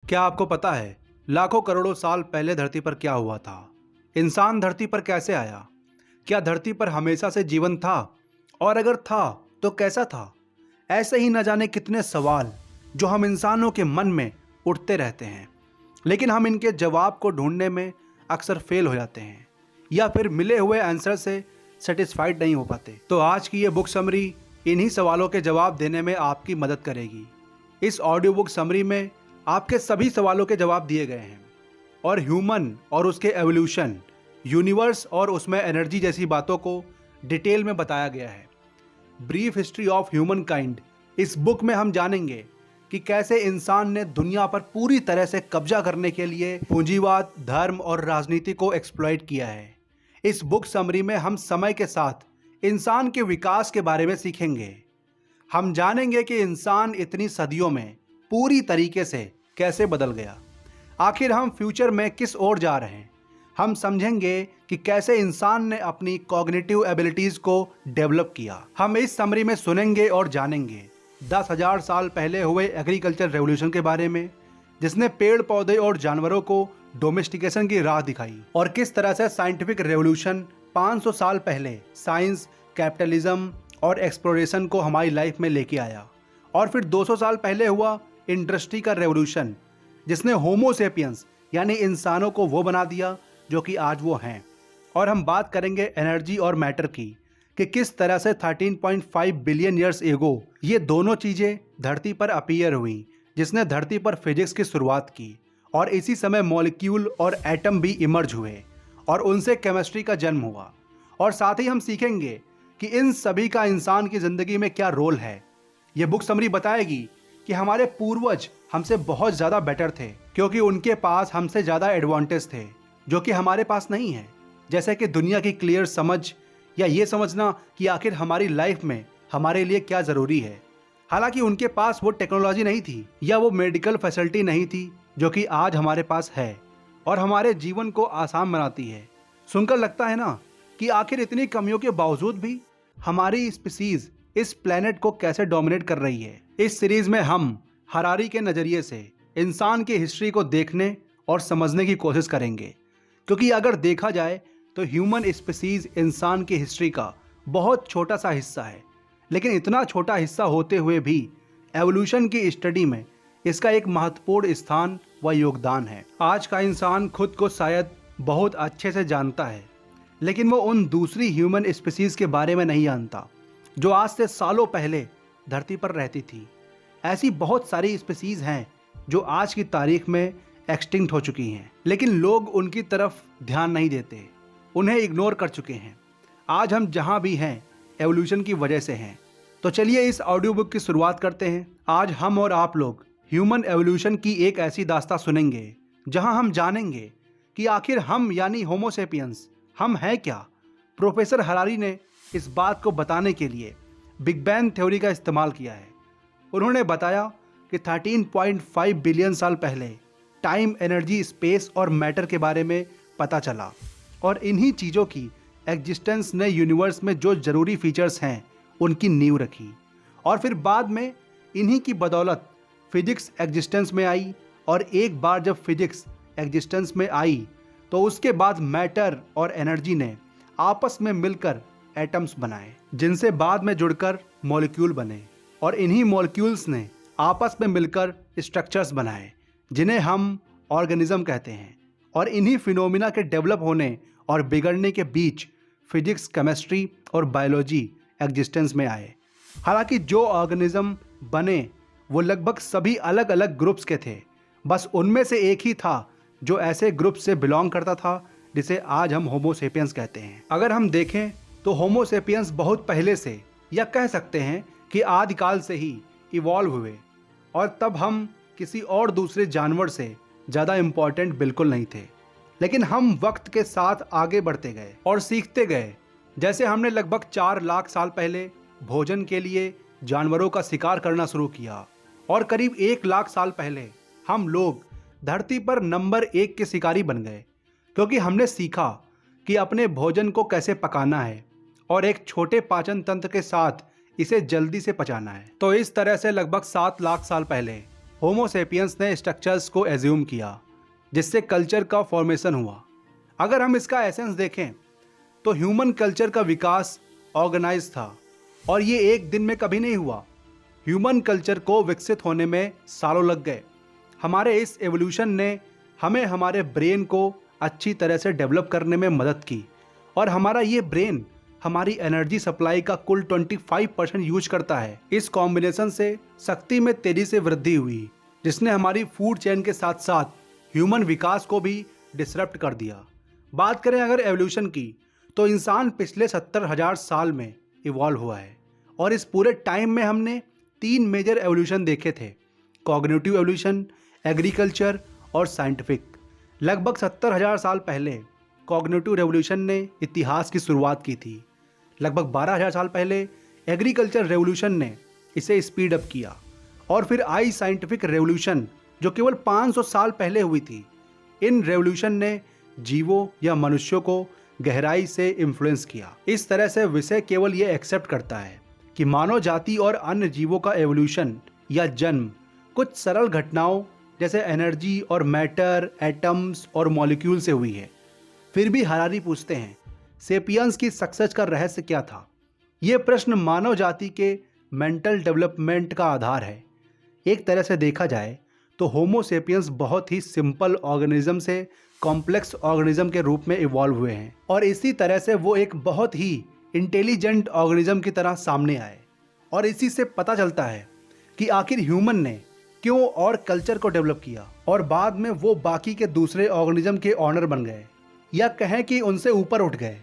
क्या आपको पता है लाखों करोड़ों साल पहले धरती पर क्या हुआ था? इंसान धरती पर कैसे आया? क्या धरती पर हमेशा से जीवन था? और अगर था तो कैसा था? ऐसे ही न जाने कितने सवाल जो हम इंसानों के मन में उठते रहते हैं, लेकिन हम इनके जवाब को ढूंढने में अक्सर फेल हो जाते हैं या फिर मिले हुए आंसर से सेटिस्फाइड नहीं हो पाते। तो आज की ये बुक समरी इन्हीं सवालों के जवाब देने में आपकी मदद करेगी। इस ऑडियो बुक समरी में आपके सभी सवालों के जवाब दिए गए हैं और ह्यूमन और उसके एवोल्यूशन, यूनिवर्स और उसमें एनर्जी जैसी बातों को डिटेल में बताया गया है। Brief history of human kind, इस बुक में हम जानेंगे कि कैसे इंसान ने दुनिया पर पूरी तरह से कब्जा करने के लिए पूंजीवाद, धर्म और राजनीति को एक्सप्लॉइट किया है। इस बुक समरी में हम समय के साथ इंसान के विकास के बारे में सीखेंगे। हम जानेंगे कि इंसान इतनी सदियों में पूरी तरीके से कैसे बदल गया। आखिर हम फ्यूचर में किस ओर जा रहे हैं। हम समझेंगे कि कैसे इंसान ने अपनी कॉग्निटिव एबिलिटीज को डेवलप किया। हम इस समरी में सुनेंगे और जानेंगे 10,000 साल पहले हुए एग्रीकल्चर रेवोल्यूशन के बारे में, जिसने पेड़ पौधे और जानवरों को डोमेस्टिकेशन की राह दिखाई, और किस तरह से साइंटिफिक रेवोल्यूशन 500 साल पहले साइंस, कैपिटलिज्म और एक्सप्लोरेशन को हमारी लाइफ में लेके आया। और फिर 200 साल पहले हुआ इंडस्ट्री का रेवोल्यूशन, जिसने होमो सेपियंस यानी इंसानों को वो बना दिया जो कि आज वो हैं। और हम बात करेंगे एनर्जी और मैटर की, कि किस तरह से 13.5 बिलियन ईयर्स एगो ये दोनों चीज़ें धरती पर अपीयर हुई, जिसने धरती पर फिजिक्स की शुरुआत की। और इसी समय मॉलिक्यूल और एटम भी इमर्ज हुए और उनसे केमिस्ट्री का जन्म हुआ। और साथ ही हम सीखेंगे कि इन सभी का इंसान की ज़िंदगी में क्या रोल है। ये बुक समरी बताएगी कि हमारे पूर्वज हमसे बहुत ज़्यादा बेटर थे, क्योंकि उनके पास हमसे ज़्यादा एडवांटेज थे जो कि हमारे पास नहीं है, जैसे कि दुनिया की क्लियर समझ या ये समझना कि आखिर हमारी लाइफ में हमारे लिए क्या ज़रूरी है। हालांकि उनके पास वो टेक्नोलॉजी नहीं थी या वो मेडिकल फैसिलिटी नहीं थी जो कि आज हमारे पास है और हमारे जीवन को आसान बनाती है। सुनकर लगता है ना कि आखिर इतनी कमियों के बावजूद भी हमारी स्पीसीज इस प्लेनेट को कैसे डोमिनेट कर रही है। इस सीरीज में हम हरारी के नज़रिए से इंसान की हिस्ट्री को देखने और समझने की कोशिश करेंगे, क्योंकि अगर देखा जाए तो ह्यूमन स्पीसीज इंसान की हिस्ट्री का बहुत छोटा सा हिस्सा है, लेकिन इतना छोटा हिस्सा होते हुए भी एवोल्यूशन की स्टडी में इसका एक महत्वपूर्ण स्थान व योगदान है। आज का इंसान खुद को शायद बहुत अच्छे से जानता है, लेकिन वो उन दूसरी ह्यूमन स्पीसीज के बारे में नहीं जानता जो आज से सालों पहले धरती पर रहती थी। ऐसी बहुत सारी स्पीसीज हैं जो आज की तारीख में एक्सटिंक्ट हो चुकी हैं, लेकिन लोग उनकी तरफ ध्यान नहीं देते, उन्हें इग्नोर कर चुके हैं। आज हम जहां भी हैं एवोल्यूशन की वजह से हैं। तो चलिए इस ऑडियो बुक की शुरुआत करते हैं। आज हम और आप लोग ह्यूमन एवोल्यूशन की एक ऐसी दास्तां सुनेंगे जहां हम जानेंगे कि आखिर हम यानी होमो सेपियंस हम हैं क्या। प्रोफेसर हरारी ने इस बात को बताने के लिए बिग बैंग थ्योरी का इस्तेमाल किया है। उन्होंने बताया कि 13.5 बिलियन साल पहले टाइम, एनर्जी, स्पेस और मैटर के बारे में पता चला, और इन्हीं चीज़ों की एग्जिस्टेंस ने यूनिवर्स में जो ज़रूरी फीचर्स हैं उनकी नींव रखी। और फिर बाद में इन्हीं की बदौलत फिजिक्स एग्जिस्टेंस में आई, और एक बार जब फिजिक्स एग्जिस्टेंस में आई तो उसके बाद मैटर और एनर्जी ने आपस में मिलकर एटम्स बनाए, जिनसे बाद में जुड़कर मॉलिक्यूल बने, और इन्हीं मॉलिक्यूल्स ने आपस में मिलकर स्ट्रक्चर्स बनाए जिन्हें हम ऑर्गेनिज्म कहते हैं। और इन्हीं फिनोमिना के डेवलप होने और बिगड़ने के बीच फिजिक्स, केमिस्ट्री और बायोलॉजी एग्जिस्टेंस में आए। हालांकि जो ऑर्गेनिज्म बने वो लगभग सभी अलग अलग ग्रुप्स के थे, बस उनमें से एक ही था जो ऐसे ग्रुप से बिलोंग करता था जिसे आज हम होमो सेपियंस कहते हैं। अगर हम देखें तो होमो सेपियंस बहुत पहले से, या कह सकते हैं कि आदिकाल से ही इवॉल्व हुए, और तब हम किसी और दूसरे जानवर से ज़्यादा इम्पॉर्टेंट बिल्कुल नहीं थे। लेकिन हम वक्त के साथ आगे बढ़ते गए और सीखते गए। जैसे हमने लगभग 4 लाख साल पहले भोजन के लिए जानवरों का शिकार करना शुरू किया, और करीब 1 लाख साल पहले हम लोग धरती पर नंबर 1 के शिकारी बन गए, क्योंकि हमने सीखा कि अपने भोजन को कैसे पकाना है और एक छोटे पाचन तंत्र के साथ इसे जल्दी से पचाना है। तो इस तरह से लगभग 7 लाख साल पहले होमो सेपियंस ने स्ट्रक्चर्स को एज्यूम किया जिससे कल्चर का फॉर्मेशन हुआ। अगर हम इसका एसेंस देखें तो ह्यूमन कल्चर का विकास ऑर्गेनाइज था और ये एक दिन में कभी नहीं हुआ। ह्यूमन कल्चर को विकसित होने में सालों लग गए। हमारे इस एवोल्यूशन ने हमें हमारे ब्रेन को अच्छी तरह से डेवलप करने में मदद की और हमारा ये ब्रेन हमारी एनर्जी सप्लाई का कुल 25% यूज करता है। इस कॉम्बिनेशन से शक्ति में तेजी से वृद्धि हुई जिसने हमारी फूड चेन के साथ साथ ह्यूमन विकास को भी डिसरप्ट कर दिया। बात करें अगर एवोल्यूशन की तो इंसान पिछले 70,000 साल में इवॉल्व हुआ है और इस पूरे टाइम में हमने 3 मेजर एवोल्यूशन देखे थे, कॉग्निटिव एवोल्यूशन, एग्रीकल्चर और साइंटिफिक। लगभग 70,000 साल पहले कॉग्निटिव रेवोल्यूशन ने इतिहास की शुरुआत की थी। लगभग 12,000 साल पहले एग्रीकल्चर रेवोल्यूशन ने इसे स्पीड अप किया और फिर आई साइंटिफिक रेवोल्यूशन जो केवल 500 साल पहले हुई थी। इन रेवोल्यूशन ने जीवों या मनुष्यों को गहराई से इन्फ्लुएंस किया। इस तरह से विषय केवल ये एक्सेप्ट करता है कि मानव जाति और अन्य जीवों का एवोल्यूशन या जन्म कुछ सरल घटनाओं जैसे एनर्जी और मैटर, एटम्स और मॉलिक्यूल से हुई है। फिर भी हरारी पूछते हैं, सेपियंस की सक्सेस का रहस्य क्या था? ये प्रश्न मानव जाति के मेंटल डेवलपमेंट का आधार है। एक तरह से देखा जाए तो होमो सेपियंस बहुत ही सिंपल ऑर्गेनिज्म से कॉम्प्लेक्स ऑर्गेनिज्म के रूप में इवॉल्व हुए हैं और इसी तरह से वो एक बहुत ही इंटेलिजेंट ऑर्गेनिज्म की तरह सामने आए। और इसी से पता चलता है कि आखिर ह्यूमन ने क्यों और कल्चर को डेवलप किया और बाद में वो बाकी के दूसरे ऑर्गेनिज्म के ऑनर बन गए या कहें कि उनसे ऊपर उठ गए।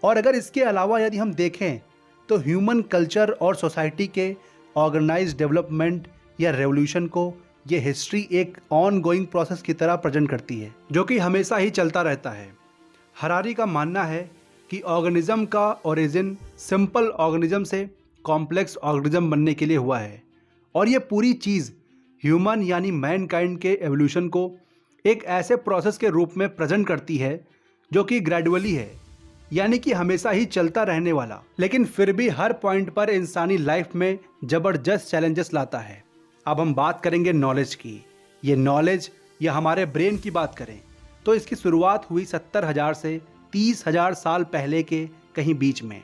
और अगर इसके अलावा यदि हम देखें तो ह्यूमन कल्चर और सोसाइटी के ऑर्गेनाइज्ड डेवलपमेंट या रेवोल्यूशन को ये हिस्ट्री एक ऑन गोइंग प्रोसेस की तरह प्रेजेंट करती है जो कि हमेशा ही चलता रहता है। हरारी का मानना है कि ऑर्गेनिज्म का ओरिजिन सिंपल ऑर्गेनिज्म से कॉम्प्लेक्स ऑर्गेनिज्म बनने के लिए हुआ है और ये पूरी चीज़ ह्यूमन यानी मैनकाइंड के एवोल्यूशन को एक ऐसे प्रोसेस के रूप में प्रेजेंट करती है जो कि ग्रेजुअली है, यानी कि हमेशा ही चलता रहने वाला, लेकिन फिर भी हर पॉइंट पर इंसानी लाइफ में ज़बरदस्त चैलेंजेस लाता है। अब हम बात करेंगे नॉलेज की। ये नॉलेज या हमारे ब्रेन की बात करें तो इसकी शुरुआत हुई 70,000 से 30,000 साल पहले के कहीं बीच में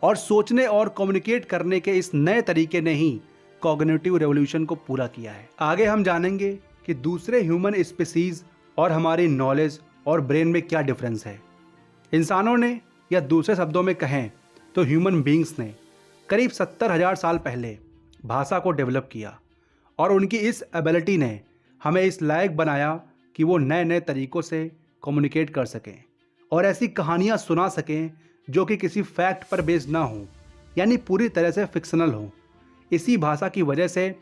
और सोचने और कम्युनिकेट करने के इस नए तरीके ने ही कॉग्निटिव रेवोल्यूशन को पूरा किया है। आगे हम जानेंगे कि दूसरे ह्यूमन स्पीसीज और हमारी नॉलेज और ब्रेन में क्या डिफरेंस है। इंसानों ने या दूसरे शब्दों में कहें तो ह्यूमन बींग्स ने करीब 70,000 साल पहले भाषा को डेवलप किया और उनकी इस एबिलिटी ने हमें इस लायक बनाया कि वो नए नए तरीक़ों से कम्युनिकेट कर सकें और ऐसी कहानियाँ सुना सकें जो कि किसी फैक्ट पर बेस्ड ना हो, यानी पूरी तरह से फिक्शनल हो। इसी भाषा की वजह से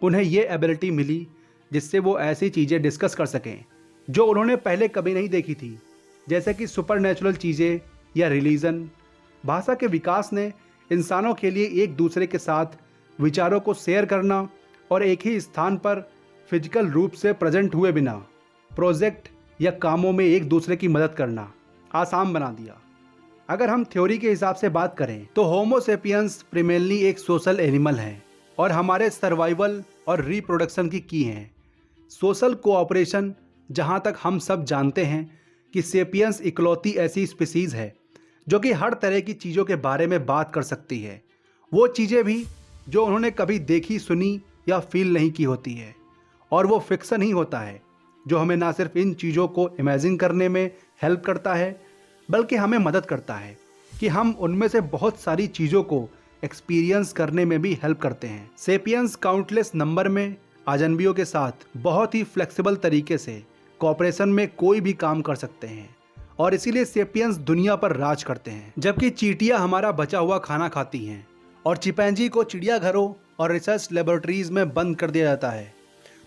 उन्हें ये एबिलिटी मिली जिससे वो ऐसी चीज़ें डिस्कस कर सकें जो उन्होंने पहले कभी नहीं देखी थी, जैसे कि सुपरनैचुरल चीज़ें या रिलीजन। भाषा के विकास ने इंसानों के लिए एक दूसरे के साथ विचारों को शेयर करना और एक ही स्थान पर फिजिकल रूप से प्रेजेंट हुए बिना प्रोजेक्ट या कामों में एक दूसरे की मदद करना आसान बना दिया। अगर हम थ्योरी के हिसाब से बात करें तो होमो सेपियंस प्रिमेनली एक सोशल एनिमल है और हमारे सर्वाइवल और रिप्रोडक्शन की हैं। सोशल कोऑपरेशन, जहाँ तक हम सब जानते हैं कि सेपियंस इकलौती ऐसी स्पीसीज है जो कि हर तरह की चीज़ों के बारे में बात कर सकती है, वो चीज़ें भी जो उन्होंने कभी देखी, सुनी या फील नहीं की होती है। और वो फिक्सन ही होता है जो हमें ना सिर्फ इन चीज़ों को इमेजिन करने में हेल्प करता है बल्कि हमें मदद करता है कि हम उनमें से बहुत सारी चीज़ों को एक्सपीरियंस करने में भी हेल्प करते हैं। सेपियंस काउंटलेस नंबर में अजनबियों के साथ बहुत ही फ्लेक्सिबल तरीके से कोऑपरेशन में कोई भी काम कर सकते हैं और इसीलिए सेपियंस दुनिया पर राज करते हैं। जबकि चींटियां हमारा बचा हुआ खाना खाती हैं और चिंपैंजी को चिड़ियाघरों और रिसर्च लेबोरेटरीज में बंद कर दिया जाता है।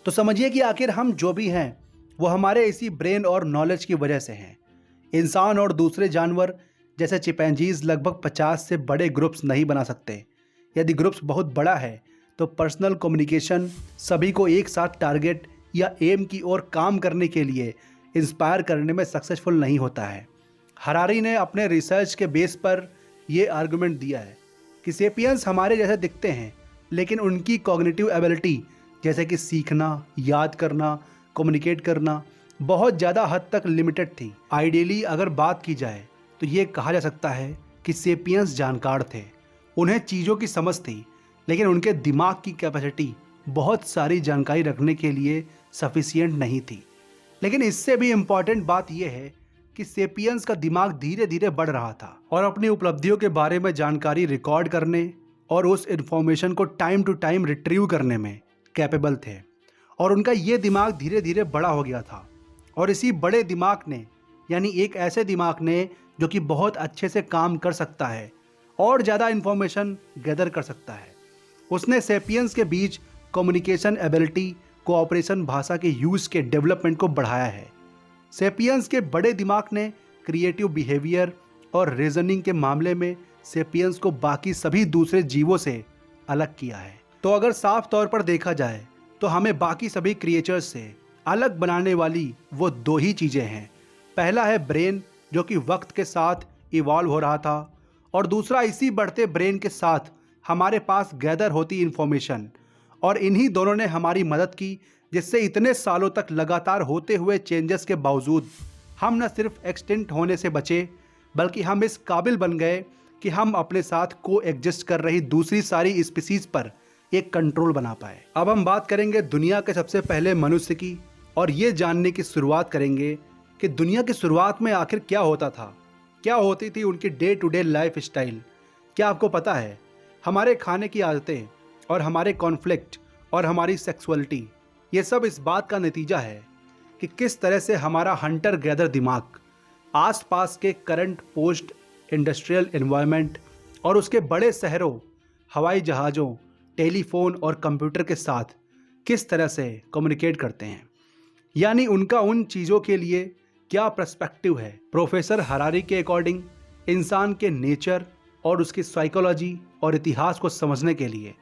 तो समझिए कि आखिर हम जो भी हैं वो हमारे इसी ब्रेन और नॉलेज की वजह से हैं। इंसान और दूसरे जानवर जैसे चिंपैंजीज लगभग 50 से बड़े ग्रुप्स नहीं बना सकते। यदि ग्रुप्स बहुत बड़ा है तो पर्सनल कम्युनिकेशन सभी को एक साथ टारगेट या एम की ओर काम करने के लिए इंस्पायर करने में सक्सेसफुल नहीं होता है। हरारी ने अपने रिसर्च के बेस पर यह आर्गुमेंट दिया है कि सेपियंस हमारे जैसे दिखते हैं लेकिन उनकी कॉग्निटिव एबिलिटी जैसे कि सीखना, याद करना, कम्युनिकेट करना बहुत ज़्यादा हद तक लिमिटेड थी। आइडियली अगर बात की जाए तो ये कहा जा सकता है कि सेपियंस जानकार थे, उन्हें चीज़ों की समझ थी, लेकिन उनके दिमाग की कैपेसिटी बहुत सारी जानकारी रखने के लिए सफिशिएंट नहीं थी। लेकिन इससे भी इम्पॉर्टेंट बात यह है कि सेपियंस का दिमाग धीरे धीरे बढ़ रहा था और अपनी उपलब्धियों के बारे में जानकारी रिकॉर्ड करने और उस इन्फॉर्मेशन को टाइम टू टाइम रिट्रीव करने में कैपेबल थे। और उनका ये दिमाग धीरे धीरे बड़ा हो गया था और इसी बड़े दिमाग ने, यानी एक ऐसे दिमाग ने जो कि बहुत अच्छे से काम कर सकता है और ज़्यादा इन्फॉर्मेशन गैदर कर सकता है, उसने सेपियंस के बीच कम्युनिकेशन एबिलिटी, कोऑपरेशन, भाषा के यूज़ के डेवलपमेंट को बढ़ाया है। सेपियंस के बड़े दिमाग ने क्रिएटिव बिहेवियर और रीजनिंग के मामले में सेपियंस को बाकी सभी दूसरे जीवों से अलग किया है। तो अगर साफ तौर पर देखा जाए तो हमें बाकी सभी क्रिएचर्स से अलग बनाने वाली वो दो ही चीज़ें हैं। पहला है ब्रेन, जो कि वक्त के साथ इवॉल्व हो रहा था, और दूसरा इसी बढ़ते ब्रेन के साथ हमारे पास गैदर होती इन्फॉर्मेशन। और इन्हीं दोनों ने हमारी मदद की, जिससे इतने सालों तक लगातार होते हुए चेंजेस के बावजूद हम न सिर्फ एक्सटिंक्ट होने से बचे, बल्कि हम इस काबिल बन गए कि हम अपने साथ को एग्जिस्ट कर रही दूसरी सारी स्पीसीज पर एक कंट्रोल बना पाए। अब हम बात करेंगे दुनिया के सबसे पहले मनुष्य की, और ये जानने की शुरुआत करेंगे कि दुनिया की शुरुआत में आखिर क्या होता था, क्या होती थी उनकी day to day lifestyle. क्या आपको पता है, हमारे खाने की आदतें और हमारे कॉन्फ्लिक्ट और हमारी सेक्सुअलिटी, ये सब इस बात का नतीजा है कि किस तरह से हमारा हंटर गैदर दिमाग आसपास के करंट पोस्ट इंडस्ट्रियल एनवायरनमेंट और उसके बड़े शहरों, हवाई जहाज़ों, टेलीफोन और कंप्यूटर के साथ किस तरह से कम्युनिकेट करते हैं, यानी उनका उन चीज़ों के लिए क्या पर्सपेक्टिव है। प्रोफेसर हरारी के अकॉर्डिंग इंसान के नेचर और उसकी साइकोलॉजी और इतिहास को समझने के लिए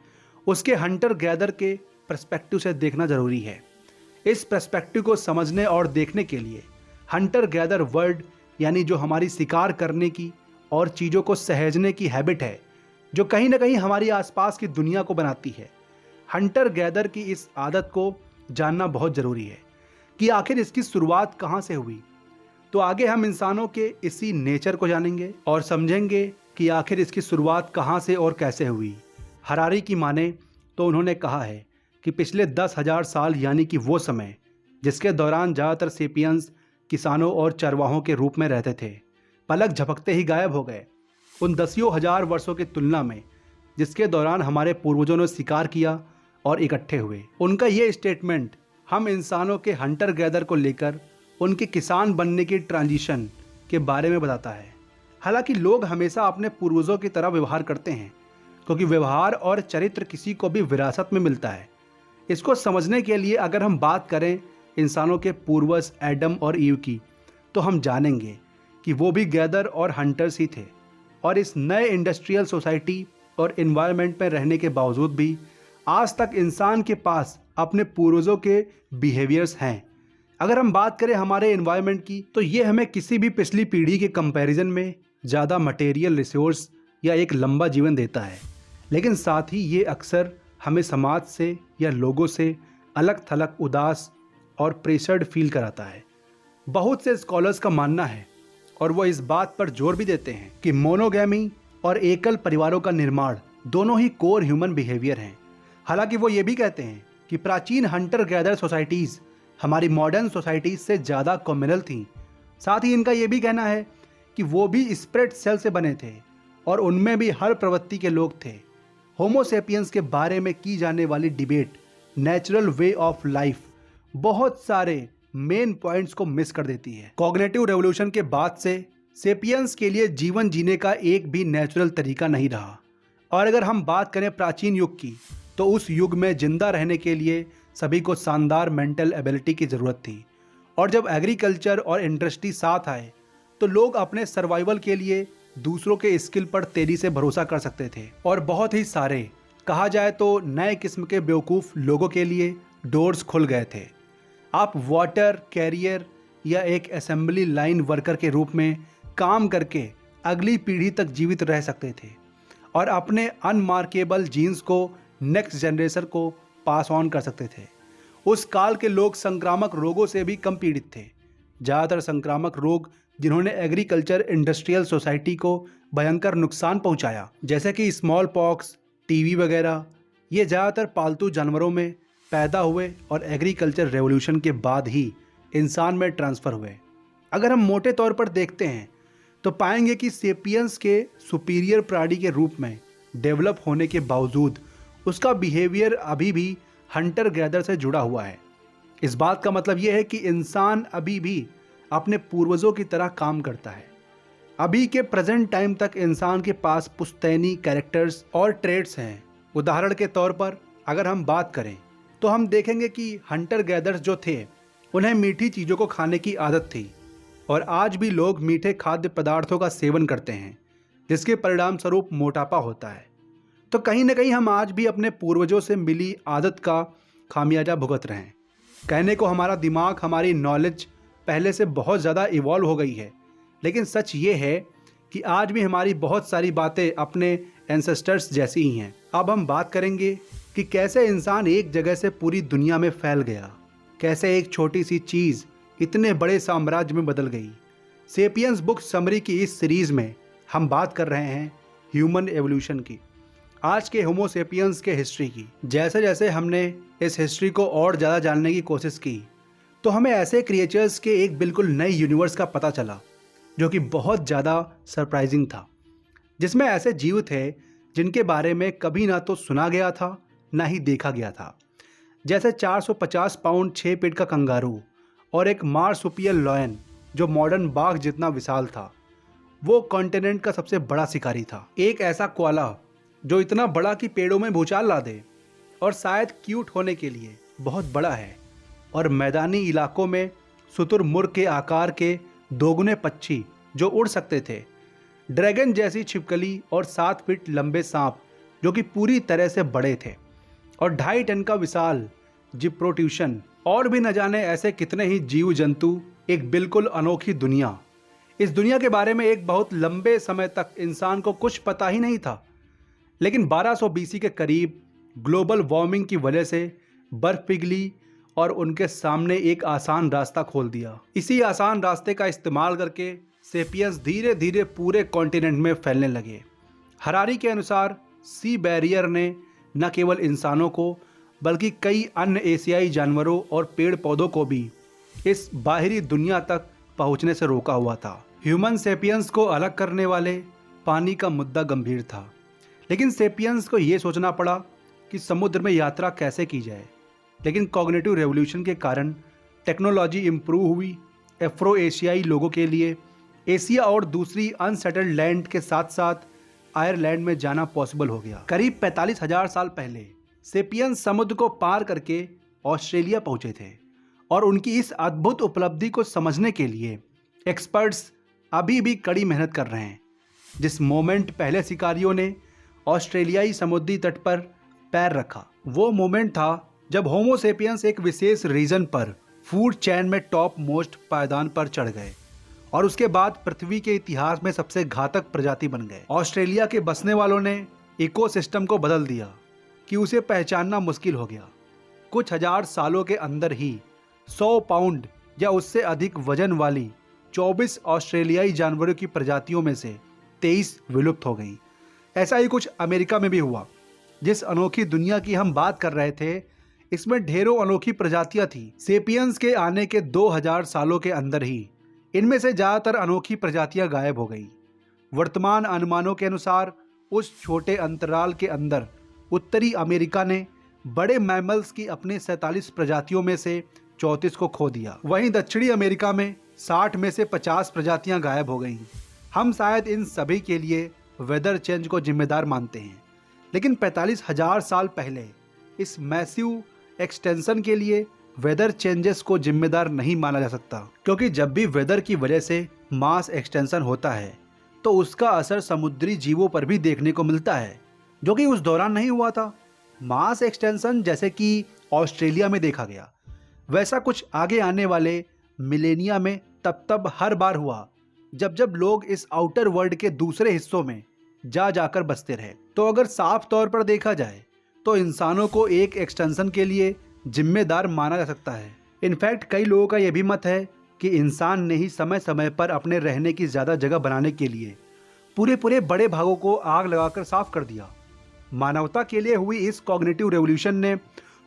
उसके हंटर गैदर के पर्सपेक्टिव से देखना ज़रूरी है। इस पर्सपेक्टिव को समझने और देखने के लिए हंटर गैदर वर्ड, यानी जो हमारी शिकार करने की और चीज़ों को सहेजने की हैबिट है, जो कहीं ना कहीं हमारी आसपास की दुनिया को बनाती है, हंटर गैदर की इस आदत को जानना बहुत ज़रूरी है कि आखिर इसकी शुरुआत कहाँ से हुई। तो आगे हम इंसानों के इसी नेचर को जानेंगे और समझेंगे कि आखिर इसकी शुरुआत कहाँ से और कैसे हुई। हरारी की माने तो उन्होंने कहा है कि पिछले 10,000 साल, यानी कि वो समय जिसके दौरान ज़्यादातर सेपियंस किसानों और चरवाहों के रूप में रहते थे, पलक झपकते ही गायब हो गए। उन 10,000 वर्षों की तुलना में जिसके दौरान हमारे पूर्वजों ने शिकार किया और इकट्ठे हुए, उनका ये स्टेटमेंट हम इंसानों के हंटर गैदर को लेकर उनके किसान बनने की ट्रांजिशन के बारे में बताता है। हालांकि लोग हमेशा अपने पूर्वजों की तरह व्यवहार करते हैं, क्योंकि व्यवहार और चरित्र किसी को भी विरासत में मिलता है। इसको समझने के लिए अगर हम बात करें इंसानों के पूर्वज एडम और ईव की, तो हम जानेंगे कि वो भी गैदर और हंटर्स ही थे। और इस नए इंडस्ट्रियल सोसाइटी और इन्वायरमेंट में रहने के बावजूद भी आज तक इंसान के पास अपने पूर्वजों के बिहेवियर्स हैं। अगर हम बात करें हमारे इन्वायरमेंट की, तो ये हमें किसी भी पिछली पीढ़ी के कंपैरिजन में ज़्यादा मटेरियल रिसोर्स या एक लंबा जीवन देता है, लेकिन साथ ही ये अक्सर हमें समाज से या लोगों से अलग थलग, उदास और प्रेशर्ड फील कराता है। बहुत से स्कॉलर्स का मानना है, और वो इस बात पर जोर भी देते हैं कि मोनोगैमी और एकल परिवारों का निर्माण दोनों ही कोर ह्यूमन बिहेवियर हैं। हालांकि वो ये भी कहते हैं कि प्राचीन हंटर गैदर सोसाइटीज़ हमारी मॉडर्न सोसाइटीज़ से ज़्यादा कम्युनल थीं। साथ ही इनका ये भी कहना है कि वो भी स्प्रेड सेल से बने थे और उनमें भी हर प्रवृत्ति के लोग थे। होमोसेपियंस के बारे में की जाने वाली debate, natural way of life, बहुत सारे मेन पॉइंट्स को मिस कर देती है। कॉग्निटिव रेवोल्यूशन के बाद से सेपियंस के लिए जीवन जीने का एक भी नेचुरल तरीका नहीं रहा। और अगर हम बात करें प्राचीन युग की, तो उस युग में जिंदा रहने के लिए सभी को शानदार मेंटल एबिलिटी की ज़रूरत थी। और जब एग्रीकल्चर और इंडस्ट्री साथ आए, तो लोग अपने सर्वाइवल के लिए दूसरों के स्किल पर तेजी से भरोसा कर सकते थे। और बहुत ही सारे, कहा जाए तो नए किस्म के बेवकूफ़ लोगों के लिए डोर्स खुल गए थे। आप वाटर कैरियर या एक असेंबली लाइन वर्कर के रूप में काम करके अगली पीढ़ी तक जीवित रह सकते थे और अपने अनमार्केबल जीन्स को नेक्स्ट जनरेशन को पास ऑन कर सकते थे। उस काल के लोग संक्रामक रोगों से भी कम पीड़ित थे। ज़्यादातर संक्रामक रोग जिन्होंने एग्रीकल्चर इंडस्ट्रियल सोसाइटी को भयंकर नुकसान पहुंचाया, जैसे कि स्मॉल पॉक्स, टीबी वगैरह, ये ज़्यादातर पालतू जानवरों में पैदा हुए और एग्रीकल्चर रेवोल्यूशन के बाद ही इंसान में ट्रांसफ़र हुए। अगर हम मोटे तौर पर देखते हैं तो पाएंगे कि सेपियंस के सुपीरियर प्राणी के रूप में डेवलप होने के बावजूद उसका बिहेवियर अभी भी हंटर गैदर से जुड़ा हुआ है। इस बात का मतलब यह है कि इंसान अभी भी अपने पूर्वजों की तरह काम करता है। अभी के प्रेजेंट टाइम तक इंसान के पास पुश्तैनी कैरेक्टर्स और ट्रेड्स हैं। उदाहरण के तौर पर अगर हम बात करें तो हम देखेंगे कि हंटर गैदर्स जो थे उन्हें मीठी चीज़ों को खाने की आदत थी और आज भी लोग मीठे खाद्य पदार्थों का सेवन करते हैं, जिसके परिणाम स्वरूप मोटापा होता है। तो कहीं ना कहीं हम आज भी अपने पूर्वजों से मिली आदत का खामियाजा भुगत रहे हैं। कहने को हमारा दिमाग, हमारी नॉलेज पहले से बहुत ज़्यादा इवॉल्व हो गई है, लेकिन सच ये है कि आज भी हमारी बहुत सारी बातें अपने एंसेस्टर्स जैसी ही हैं। अब हम बात करेंगे कि कैसे इंसान एक जगह से पूरी दुनिया में फैल गया, कैसे एक छोटी सी चीज़ इतने बड़े साम्राज्य में बदल गई। सेपियंस बुक समरी की इस सीरीज़ में हम बात कर रहे हैं ह्यूमन एवोल्यूशन की, आज के होमो सेपियंस के हिस्ट्री की। जैसे जैसे हमने इस हिस्ट्री को और ज़्यादा जानने की कोशिश की तो हमें ऐसे क्रिएचर्स के एक बिल्कुल नए यूनिवर्स का पता चला जो कि बहुत ज़्यादा सरप्राइजिंग था, जिसमें ऐसे जीव थे जिनके बारे में कभी ना तो सुना गया था ना ही देखा गया था। जैसे 450 पाउंड 6 फीट का कंगारू और एक मार्सुपियल लॉयन जो मॉडर्न बाघ जितना विशाल था। वो कॉन्टिनेंट का सबसे बड़ा शिकारी था। एक ऐसा कोआला जो इतना बड़ा कि पेड़ों में भूचाल ला दे और शायद क्यूट होने के लिए बहुत बड़ा है। और मैदानी इलाकों में शुतुरमुर्ग के आकार के दोगुने पक्षी जो उड़ सकते थे। ड्रैगन जैसी छिपकली और 7 फीट लंबे सांप जो कि पूरी तरह से बड़े थे। और 2.5 टन का विशाल जिप्रोट्यूशन। और भी न जाने ऐसे कितने ही जीव जंतु। एक बिल्कुल अनोखी दुनिया। इस दुनिया के बारे में एक बहुत लंबे समय तक इंसान को कुछ पता ही नहीं था, लेकिन 1200 बीसी के करीब ग्लोबल वार्मिंग की वजह से बर्फ पिघली और उनके सामने एक आसान रास्ता खोल दिया। इसी आसान रास्ते का इस्तेमाल करके सेपियंस धीरे धीरे पूरे कॉन्टिनेंट में फैलने लगे। हरारी के अनुसार सी बैरियर ने न केवल इंसानों को बल्कि कई अन्य एशियाई जानवरों और पेड़ पौधों को भी इस बाहरी दुनिया तक पहुंचने से रोका हुआ था। ह्यूमन सेपियंस को अलग करने वाले पानी का मुद्दा गंभीर था, लेकिन सेपियंस को ये सोचना पड़ा कि समुद्र में यात्रा कैसे की जाए। लेकिन कॉग्निटिव रेवोल्यूशन के कारण टेक्नोलॉजी इम्प्रूव हुई। एफ्रो एशियाई लोगों के लिए एशिया और दूसरी अनसेटल्ड लैंड के साथ साथ आयरलैंड में जाना पॉसिबल हो गया। करीब 45,000 साल पहले सेपियंस समुद्र को पार करके ऑस्ट्रेलिया पहुंचे थे और उनकी इस अद्भुत उपलब्धि को समझने के लिए एक्सपर्ट्स अभी भी कड़ी मेहनत कर रहे हैं। जिस मोमेंट पहले शिकारियों ने ऑस्ट्रेलियाई समुद्री तट पर पैर रखा, वो मोमेंट था जब होमो सेपियंस एक विशेष रीजन पर फूड चेन में टॉप मोस्ट पायदान पर चढ़ गए और उसके बाद पृथ्वी के इतिहास में सबसे घातक प्रजाति बन गए। ऑस्ट्रेलिया के बसने वालों ने इकोसिस्टम को बदल दिया कि उसे पहचानना मुश्किल हो गया। कुछ हजार सालों के अंदर ही 100 पाउंड या उससे अधिक वजन वाली 24 ऑस्ट्रेलियाई जानवरों की प्रजातियों में से 23 विलुप्त हो गई। ऐसा ही कुछ अमेरिका में भी हुआ। जिस अनोखी दुनिया की हम बात कर रहे थे, इसमें ढेरों अनोखी प्रजातियां थी। सेपियंस के आने के 2000 सालों के अंदर ही इनमें से ज़्यादातर अनोखी प्रजातियां गायब हो गई। वर्तमान अनुमानों के अनुसार उस छोटे अंतराल के अंदर उत्तरी अमेरिका ने बड़े मैमल्स की अपने 47 प्रजातियों में से 34 को खो दिया। वहीं दक्षिणी अमेरिका में 60 में से 50 प्रजातियां गायब हो गईं। हम शायद इन सभी के लिए वेदर चेंज को जिम्मेदार मानते हैं, लेकिन 45,000 साल पहले इस मैसिव एक्सटेंशन के लिए वेदर चेंजेस को जिम्मेदार नहीं माना जा सकता, क्योंकि जब भी वेदर की वजह से मास एक्सटेंशन होता है तो उसका असर समुद्री जीवों पर भी देखने को मिलता है, जो कि उस दौरान नहीं हुआ था। मास एक्सटेंशन जैसे कि ऑस्ट्रेलिया में देखा गया, वैसा कुछ आगे आने वाले मिलेनिया में तब हर बार हुआ जब जब लोग इस आउटर वर्ल्ड के दूसरे हिस्सों में जाकर बसते रहे। तो अगर साफ तौर पर देखा जाए तो इंसानों को एक एक्सटेंशन के लिए जिम्मेदार माना जा सकता है। इनफैक्ट कई लोगों का यह भी मत है कि इंसान ने ही समय समय पर अपने रहने की ज़्यादा जगह बनाने के लिए पूरे पूरे बड़े भागों को आग लगाकर साफ कर दिया। मानवता के लिए हुई इस कॉग्निटिव रेवोल्यूशन ने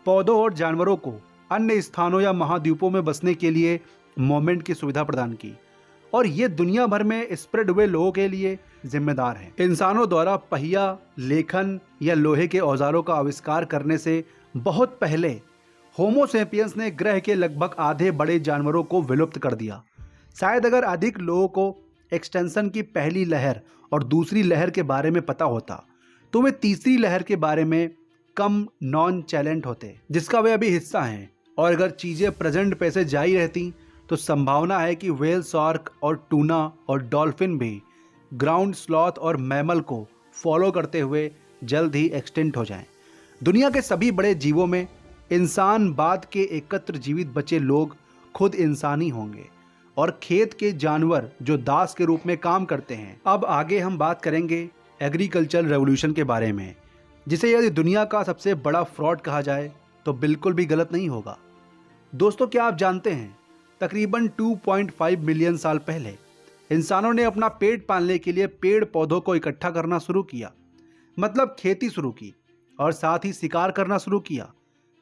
पौधों और जानवरों को अन्य स्थानों या महाद्वीपों में बसने के लिए मूवमेंट की सुविधा प्रदान की, और ये दुनिया भर में स्प्रेड हुए लोगों के लिए जिम्मेदार है। इंसानों द्वारा पहिया, लेखन या लोहे के औजारों का आविष्कार करने से बहुत पहले होमो सेपियंस ने ग्रह के लगभग आधे बड़े जानवरों को विलुप्त कर दिया। शायद अगर अधिक लोगों को एक्सटेंशन की पहली लहर और दूसरी लहर के बारे में पता होता तो वे तीसरी लहर के बारे में कम नॉन चैलेंट होते, जिसका वे अभी हिस्सा हैं। और अगर चीज़ें प्रेजेंट पे से जारी रहती तो संभावना है कि व्हेल, शार्क और टूना और डॉल्फिन भी ग्राउंड स्लॉथ और मैमल को फॉलो करते हुए जल्द ही एक्सटिंक्ट हो जाएं। दुनिया के सभी बड़े जीवों में इंसान बाद के एकत्र जीवित बचे लोग खुद इंसान ही होंगे, और खेत के जानवर जो दास के रूप में काम करते हैं। अब आगे हम बात करेंगे एग्रीकल्चर रेवोल्यूशन के बारे में, जिसे यदि दुनिया का सबसे बड़ा फ्रॉड कहा जाए तो बिल्कुल भी गलत नहीं होगा। दोस्तों, क्या आप जानते हैं तकरीबन 2.5 मिलियन साल पहले इंसानों ने अपना पेट पालने के लिए पेड़ पौधों को इकट्ठा करना शुरू किया, मतलब खेती शुरू की, और साथ ही शिकार करना शुरू किया।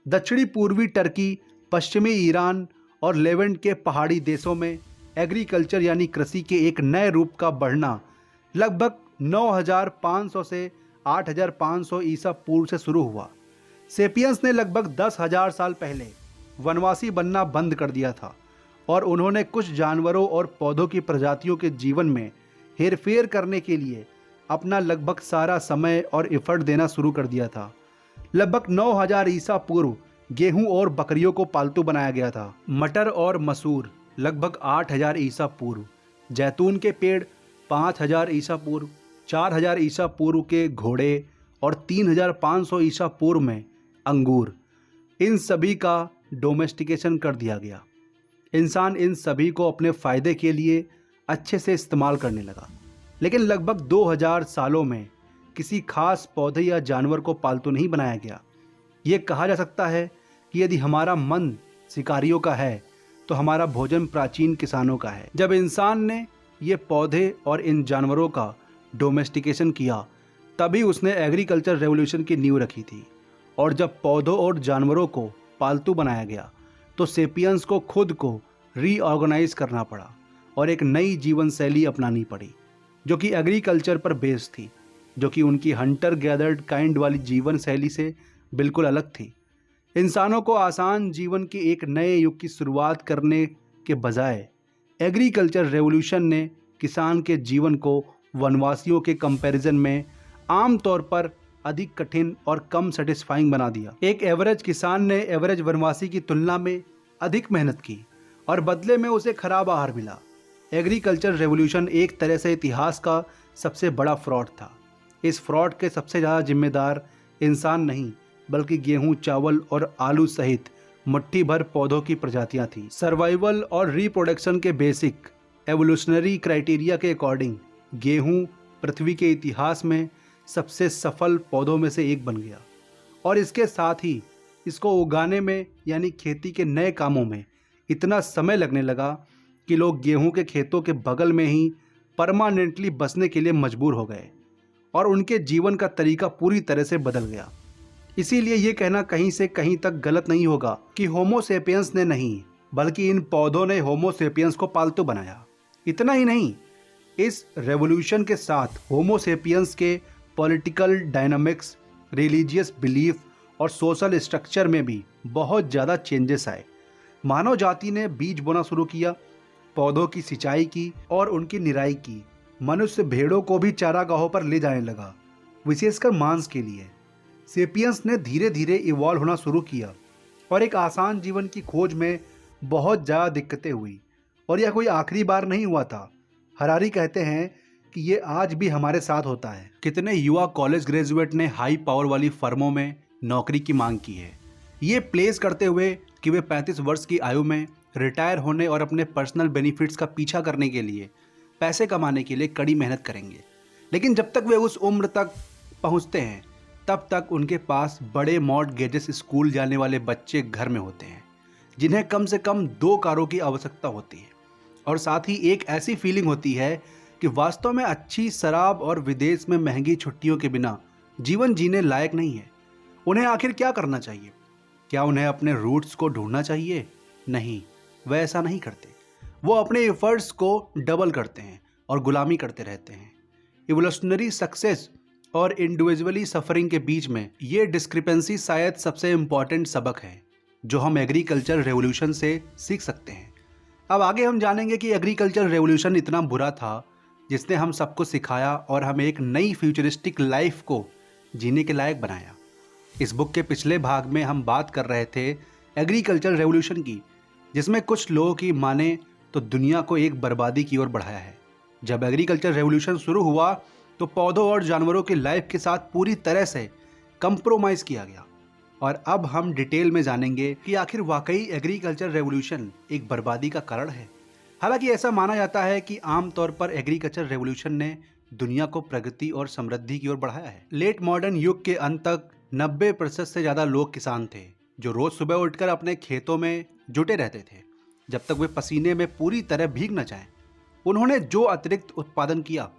दक्षिणी पूर्वी टर्की, पश्चिमी ईरान और लेवेंट के पहाड़ी देशों में एग्रीकल्चर यानी कृषि के एक नए रूप का बढ़ना लगभग 9500 से 8500 ईसा पूर्व से शुरू हुआ। सेपियंस ने लगभग 10,000 साल पहले वनवासी बनना बंद कर दिया था, और उन्होंने कुछ जानवरों और पौधों की प्रजातियों के जीवन में हेरफेर करने के लिए अपना लगभग सारा समय और एफर्ट देना शुरू कर दिया था। लगभग 9000 ईसा पूर्व गेहूं और बकरियों को पालतू बनाया गया था। मटर और मसूर लगभग 8000 ईसा पूर्व, जैतून के पेड़ 5000 ईसा पूर्व, 4000 ईसा पूर्व के घोड़े और 3500 ईसा पूर्व में अंगूर, इन सभी का डोमेस्टिकेशन कर दिया गया। इंसान इन सभी को अपने फ़ायदे के लिए अच्छे से इस्तेमाल करने लगा, लेकिन लगभग 2000 सालों में किसी खास पौधे या जानवर को पालतू नहीं बनाया गया। ये कहा जा सकता है कि यदि हमारा मन शिकारियों का है तो हमारा भोजन प्राचीन किसानों का है। जब इंसान ने ये पौधे और इन जानवरों का डोमेस्टिकेशन किया, तभी उसने एग्रीकल्चर रेवोल्यूशन की नींव रखी थी। और जब पौधों और जानवरों को पालतू बनाया गया तो सेपियंस को खुद को रीऑर्गेनाइज करना पड़ा और एक नई जीवन शैली अपनानी पड़ी, जो कि एग्रीकल्चर पर बेस्ड थी, जो कि उनकी हंटर गैदर्ड काइंड वाली जीवन शैली से बिल्कुल अलग थी। इंसानों को आसान जीवन के एक नए युग की शुरुआत करने के बजाय एग्रीकल्चर रेवोल्यूशन ने किसान के जीवन को वनवासियों के कंपैरिजन में आमतौर पर अधिक कठिन और कम सेटिस्फाइंग बना दिया। एक एवरेज किसान ने एवरेज वनवासी की तुलना में अधिक मेहनत की और बदले में उसे खराब आहार मिला। एग्रीकल्चर रेवोल्यूशन एक तरह से इतिहास का सबसे बड़ा फ्रॉड था। इस फ्रॉड के सबसे ज़्यादा जिम्मेदार इंसान नहीं, बल्कि गेहूं, चावल और आलू सहित मुट्ठी भर पौधों की प्रजातियां थीं। सर्वाइवल और रिप्रोडक्शन के बेसिक एवोल्यूशनरी क्राइटेरिया के अकॉर्डिंग गेहूं पृथ्वी के इतिहास में सबसे सफल पौधों में से एक बन गया, और इसके साथ ही इसको उगाने में यानी खेती के नए कामों में इतना समय लगने लगा कि लोग गेहूं के खेतों के बगल में ही परमानेंटली बसने के लिए मजबूर हो गए और उनके जीवन का तरीका पूरी तरह से बदल गया। इसीलिए ये कहना कहीं से कहीं तक गलत नहीं होगा कि होमो सेपियंस ने नहीं, बल्कि इन पौधों ने होमो सेपियंस को पालतू बनाया। इतना ही नहीं, इस रेवोल्यूशन के साथ होमो सेपियंस के पॉलिटिकल डायनामिक्स, रिलीजियस बिलीफ और सोशल स्ट्रक्चर में भी बहुत ज़्यादा चेंजेस आए। मानव जाति ने बीज बोना शुरू किया, पौधों की सिंचाई की और उनकी निराई की। मनुष्य भेड़ों को भी चारागाहों पर ले जाने लगा, विशेषकर मांस के लिए। सेपियंस ने धीरे धीरे इवॉल्व होना शुरू किया और एक आसान जीवन की खोज में बहुत ज़्यादा दिक्कतें हुई, और यह कोई आखिरी बार नहीं हुआ था। हरारी कहते हैं कि ये आज भी हमारे साथ होता है। कितने युवा कॉलेज ग्रेजुएट ने हाई पावर वाली फर्मों में नौकरी की मांग की है, ये प्लेस करते हुए कि वे 35 वर्ष की आयु में रिटायर होने और अपने पर्सनल बेनिफिट्स का पीछा करने के लिए, पैसे कमाने के लिए कड़ी मेहनत करेंगे। लेकिन जब तक वे उस उम्र तक पहुंचते हैं तब तक उनके पास बड़े मॉर्टगेजेस स्कूल जाने वाले बच्चे घर में होते हैं, जिन्हें कम से कम 2 कारों की आवश्यकता होती है, और साथ ही एक ऐसी फीलिंग होती है कि वास्तव में अच्छी शराब और विदेश में महंगी छुट्टियों के बिना जीवन जीने लायक नहीं है। उन्हें आखिर क्या करना चाहिए? क्या उन्हें अपने रूट्स को ढूंढना चाहिए? नहीं, वह ऐसा नहीं करते। वो अपने एफर्ट्स को डबल करते हैं और गुलामी करते रहते हैं। इवोल्यूशनरी सक्सेस और इंडिविजुअली सफरिंग के बीच में ये डिस्क्रिपेंसी शायद सबसे इम्पॉर्टेंट सबक है जो हम एग्रीकल्चर रेवोल्यूशन से सीख सकते हैं। अब आगे हम जानेंगे कि एग्रीकल्चर रेवोल्यूशन इतना बुरा था जिसने हम सबको सिखाया और हमें एक नई फ्यूचरिस्टिक लाइफ को जीने के लायक बनाया। इस बुक के पिछले भाग में हम बात कर रहे थे एग्रीकल्चर रेवोल्यूशन की, जिसमें कुछ लोगों की माने तो दुनिया को एक बर्बादी की ओर बढ़ाया है। जब एग्रीकल्चर रेवोल्यूशन शुरू हुआ तो पौधों और जानवरों की लाइफ के साथ पूरी तरह से कंप्रोमाइज़ किया गया। और अब हम डिटेल में जानेंगे कि आखिर वाकई एग्रीकल्चर रेवोल्यूशन एक बर्बादी का कारण है। हालांकि ऐसा माना जाता है कि आमतौर पर एग्रीकल्चर रेवोल्यूशन ने दुनिया को प्रगति और समृद्धि की ओर बढ़ाया है। लेट मॉडर्न युग के अंत तक 90% से ज़्यादा लोग किसान थे जो रोज़ सुबह उठकर अपने खेतों में जुटे रहते थे जब तक वे पसीने में पूरी तरह भीग न जाएं। उन्होंने जो अतिरिक्त उत्पादन किया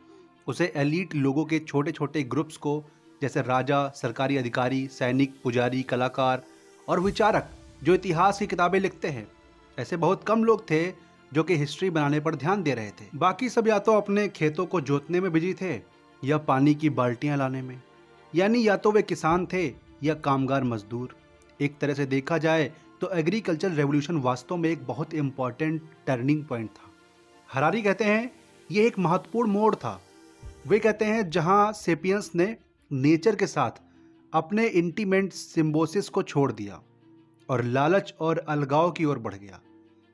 उसे एलीट लोगों के छोटे छोटे ग्रुप्स को, जैसे राजा, सरकारी अधिकारी, सैनिक, पुजारी, कलाकार और विचारक जो इतिहास की किताबें लिखते हैं, ऐसे बहुत कम लोग थे जो कि हिस्ट्री बनाने पर ध्यान दे रहे थे। बाकी सब या तो अपने खेतों को जोतने में बिजी थे या पानी की बाल्टियां लाने में, यानी या तो वे किसान थे या कामगार मजदूर। एक तरह से देखा जाए तो एग्रीकल्चर रेवोल्यूशन वास्तव में एक बहुत इंपॉर्टेंट टर्निंग पॉइंट था। हरारी कहते हैं यह एक महत्वपूर्ण मोड़ था। वे कहते हैं जहां सेपियंस ने नेचर के साथ अपने इंटीमेट सिम्बोसिस को छोड़ दिया और लालच और अलगाव की ओर बढ़ गया।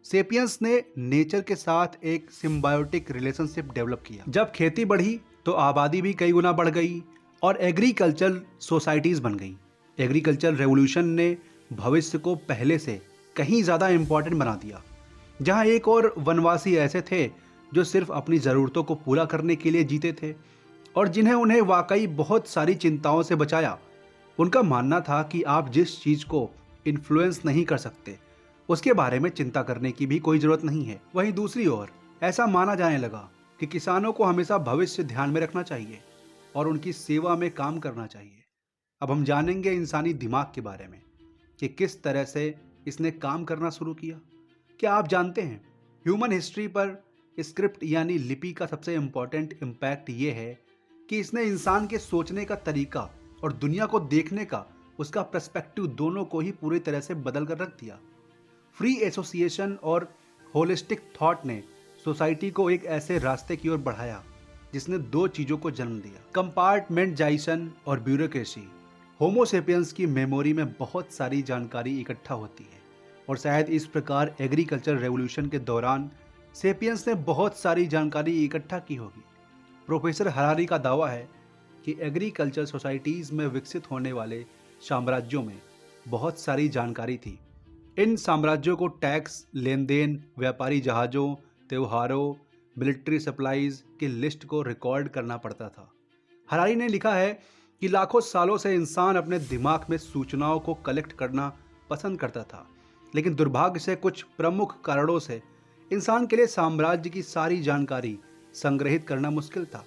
सेपियंस ने नेचर के साथ एक सिम्बायोटिक रिलेशनशिप डेवलप किया। जब खेती बढ़ी तो आबादी भी कई गुना बढ़ गई और एग्रीकल्चर सोसाइटीज़ बन गई। एग्रीकल्चर रेवोल्यूशन ने भविष्य को पहले से कहीं ज़्यादा इम्पॉर्टेंट बना दिया। जहां एक और वनवासी ऐसे थे जो सिर्फ अपनी ज़रूरतों को पूरा करने के लिए जीते थे और जिन्हें उन्हें वाकई बहुत सारी चिंताओं से बचाया। उनका मानना था कि आप जिस चीज़ को इन्फ्लुएंस नहीं कर सकते उसके बारे में चिंता करने की भी कोई ज़रूरत नहीं है। वहीं दूसरी ओर ऐसा माना जाने लगा कि किसानों को हमेशा भविष्य ध्यान में रखना चाहिए और उनकी सेवा में काम करना चाहिए। अब हम जानेंगे इंसानी दिमाग के बारे में कि किस तरह से इसने काम करना शुरू किया। क्या आप जानते हैं ह्यूमन हिस्ट्री पर स्क्रिप्ट यानी लिपि का सबसे इम्पॉर्टेंट इम्पैक्ट ये है कि इसने इंसान के सोचने का तरीका और दुनिया को देखने का उसका पर्सपेक्टिव दोनों को ही पूरी तरह से बदल कर रख दिया। फ्री एसोसिएशन और होलिस्टिक थॉट ने सोसाइटी को एक ऐसे रास्ते की ओर बढ़ाया जिसने 2 चीज़ों को जन्म दिया, कंपार्टमेंटाइजेशन और ब्यूरोक्रेसी। होमो सेपियंस की मेमोरी में बहुत सारी जानकारी इकट्ठा होती है और शायद इस प्रकार एग्रीकल्चर रेवोल्यूशन के दौरान सेपियंस ने बहुत सारी जानकारी इकट्ठा की होगी। प्रोफेसर हरारी का दावा है कि एग्रीकल्चर सोसाइटीज़ में विकसित होने वाले साम्राज्यों में बहुत सारी जानकारी थी। इन साम्राज्यों को टैक्स, लेन देन, व्यापारी जहाज़ों, त्योहारों, मिलिट्री सप्लाईज की लिस्ट को रिकॉर्ड करना पड़ता था। हरारी ने लिखा है कि लाखों सालों से इंसान अपने दिमाग में सूचनाओं को कलेक्ट करना पसंद करता था, लेकिन दुर्भाग्य से कुछ प्रमुख कारणों से इंसान के लिए साम्राज्य की सारी जानकारी संग्रहित करना मुश्किल था।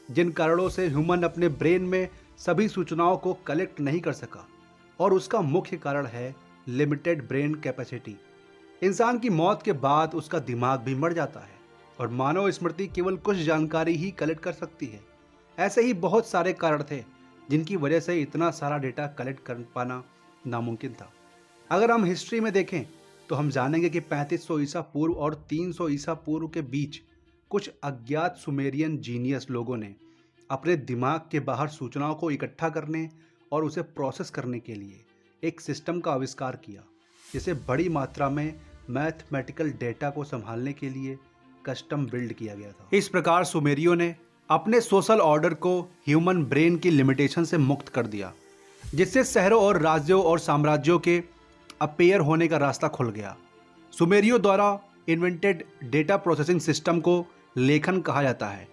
जिन कारणों से ह्यूमन अपने ब्रेन में सभी सूचनाओं को कलेक्ट नहीं कर सका, और उसका मुख्य कारण है लिमिटेड ब्रेन कैपेसिटी। इंसान की मौत के बाद उसका दिमाग भी मर जाता है और मानव स्मृति केवल कुछ जानकारी ही कलेक्ट कर सकती है। ऐसे ही बहुत सारे कारण थे जिनकी वजह से इतना सारा डेटा कलेक्ट कर पाना नामुमकिन था। अगर हम हिस्ट्री में देखें तो हम जानेंगे कि 3500 ईसा पूर्व और 300 ईसा पूर्व के बीच कुछ अज्ञात सुमेरियन जीनियस लोगों ने अपने दिमाग के बाहर सूचनाओं को इकट्ठा करने और उसे प्रोसेस करने के लिए एक सिस्टम का आविष्कार किया, जिसे बड़ी मात्रा में मैथमेटिकल डेटा को संभालने के लिए कस्टम बिल्ड किया गया था। इस प्रकार सुमेरियों ने अपने सोशल ऑर्डर को ह्यूमन ब्रेन की लिमिटेशन से मुक्त कर दिया, जिससे शहरों और राज्यों और साम्राज्यों के अपेयर होने का रास्ता खुल गया। सुमेरियों द्वारा इन्वेंटेड डेटा प्रोसेसिंग सिस्टम को लेखन कहा जाता है।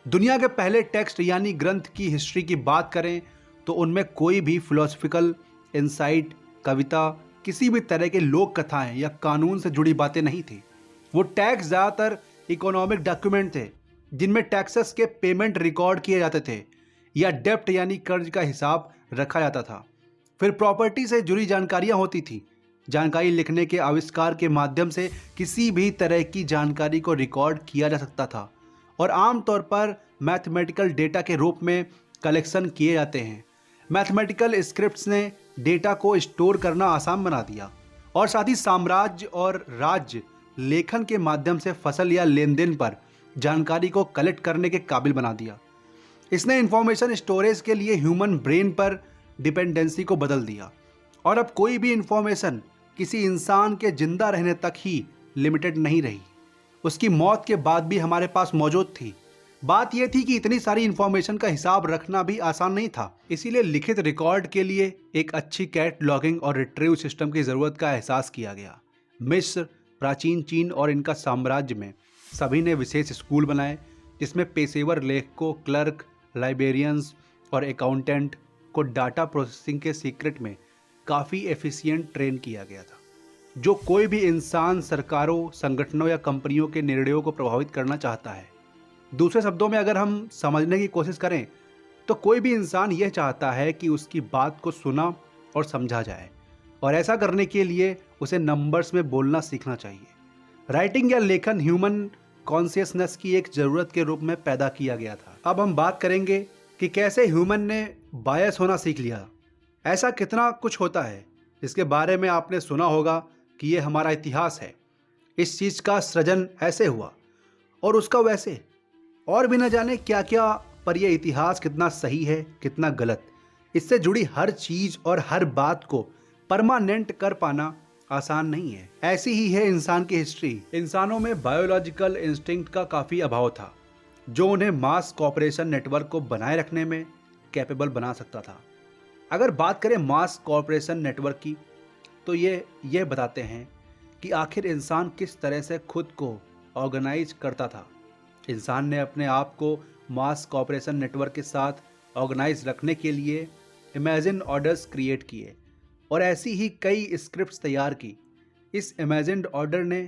दुनिया के पहले टेक्स्ट यानी ग्रंथ की हिस्ट्री की बात करें तो उनमें कोई भी फिलोसफिकल इंसाइट, कविता, किसी भी तरह के लोक कथाएं या कानून से जुड़ी बातें नहीं थी। वो टैक्स ज़्यादातर इकोनॉमिक डॉक्यूमेंट थे जिनमें टैक्सेस के पेमेंट रिकॉर्ड किए जाते थे या डेप्ट यानी कर्ज का हिसाब रखा जाता था। फिर प्रॉपर्टी से जुड़ी जानकारियां होती थी। जानकारी लिखने के आविष्कार के माध्यम से किसी भी तरह की जानकारी को रिकॉर्ड किया जा सकता था और आमतौर पर मैथमेटिकल डेटा के रूप में कलेक्शन किए जाते हैं। मैथमेटिकल स्क्रिप्ट्स ने डेटा को स्टोर करना आसान बना दिया और साथ ही साम्राज्य और राज्य लेखन के माध्यम से फसल या लेन देन पर जानकारी को कलेक्ट करने के काबिल बना दिया। इसने इंफॉर्मेशन स्टोरेज के लिए ह्यूमन ब्रेन पर डिपेंडेंसी को बदल दिया और अब कोई भी इंफॉर्मेशन किसी इंसान के जिंदा रहने तक ही लिमिटेड नहीं रही, उसकी मौत के बाद भी हमारे पास मौजूद थी। बात यह थी कि इतनी सारी इंफॉर्मेशन का हिसाब रखना भी आसान नहीं था, इसीलिए लिखित रिकॉर्ड के लिए एक अच्छी कैटलॉगिंग और रिट्रीव सिस्टम की ज़रूरत का एहसास किया गया। मिस्र, प्राचीन चीन और इनका साम्राज्य में सभी ने विशेष स्कूल बनाए जिसमें पेशेवर लेखकों, क्लर्क, लाइब्रेरियंस और अकाउंटेंट को डाटा प्रोसेसिंग के सीक्रेट में काफ़ी एफिशिएंट ट्रेन किया गया था। जो कोई भी इंसान सरकारों, संगठनों या कंपनियों के निर्णयों को प्रभावित करना चाहता है। दूसरे शब्दों में अगर हम समझने की कोशिश करें तो कोई भी इंसान यह चाहता है कि उसकी बात को सुना और समझा जाए और ऐसा करने के लिए उसे नंबर्स में बोलना सीखना चाहिए। राइटिंग या लेखन ह्यूमन कॉन्शियसनेस की एक ज़रूरत के रूप में पैदा किया गया था। अब हम बात करेंगे कि कैसे ह्यूमन ने बायस होना सीख लिया। ऐसा कितना कुछ होता है जिसके बारे में आपने सुना होगा कि ये हमारा इतिहास है, इस चीज़ का सृजन ऐसे हुआ और उसका वैसे, और भी न जाने क्या क्या, पर यह इतिहास कितना सही है कितना गलत, इससे जुड़ी हर चीज़ और हर बात को परमानेंट कर पाना आसान नहीं है। ऐसी ही है इंसान की हिस्ट्री। इंसानों में बायोलॉजिकल इंस्टिंक्ट का काफ़ी अभाव था जो उन्हें मास कॉपरेशन नेटवर्क को बनाए रखने में कैपेबल बना सकता था। अगर बात करें मास कॉपरेशन नेटवर्क की तो ये बताते हैं कि आखिर इंसान किस तरह से खुद को ऑर्गेनाइज करता था। इंसान ने अपने आप को मास कॉपरेशन नेटवर्क के साथ ऑर्गेनाइज रखने के लिए इमेजिन ऑर्डर्स क्रिएट किए और ऐसी ही कई स्क्रिप्ट्स तैयार की। इस इमेजिन्ड ऑर्डर ने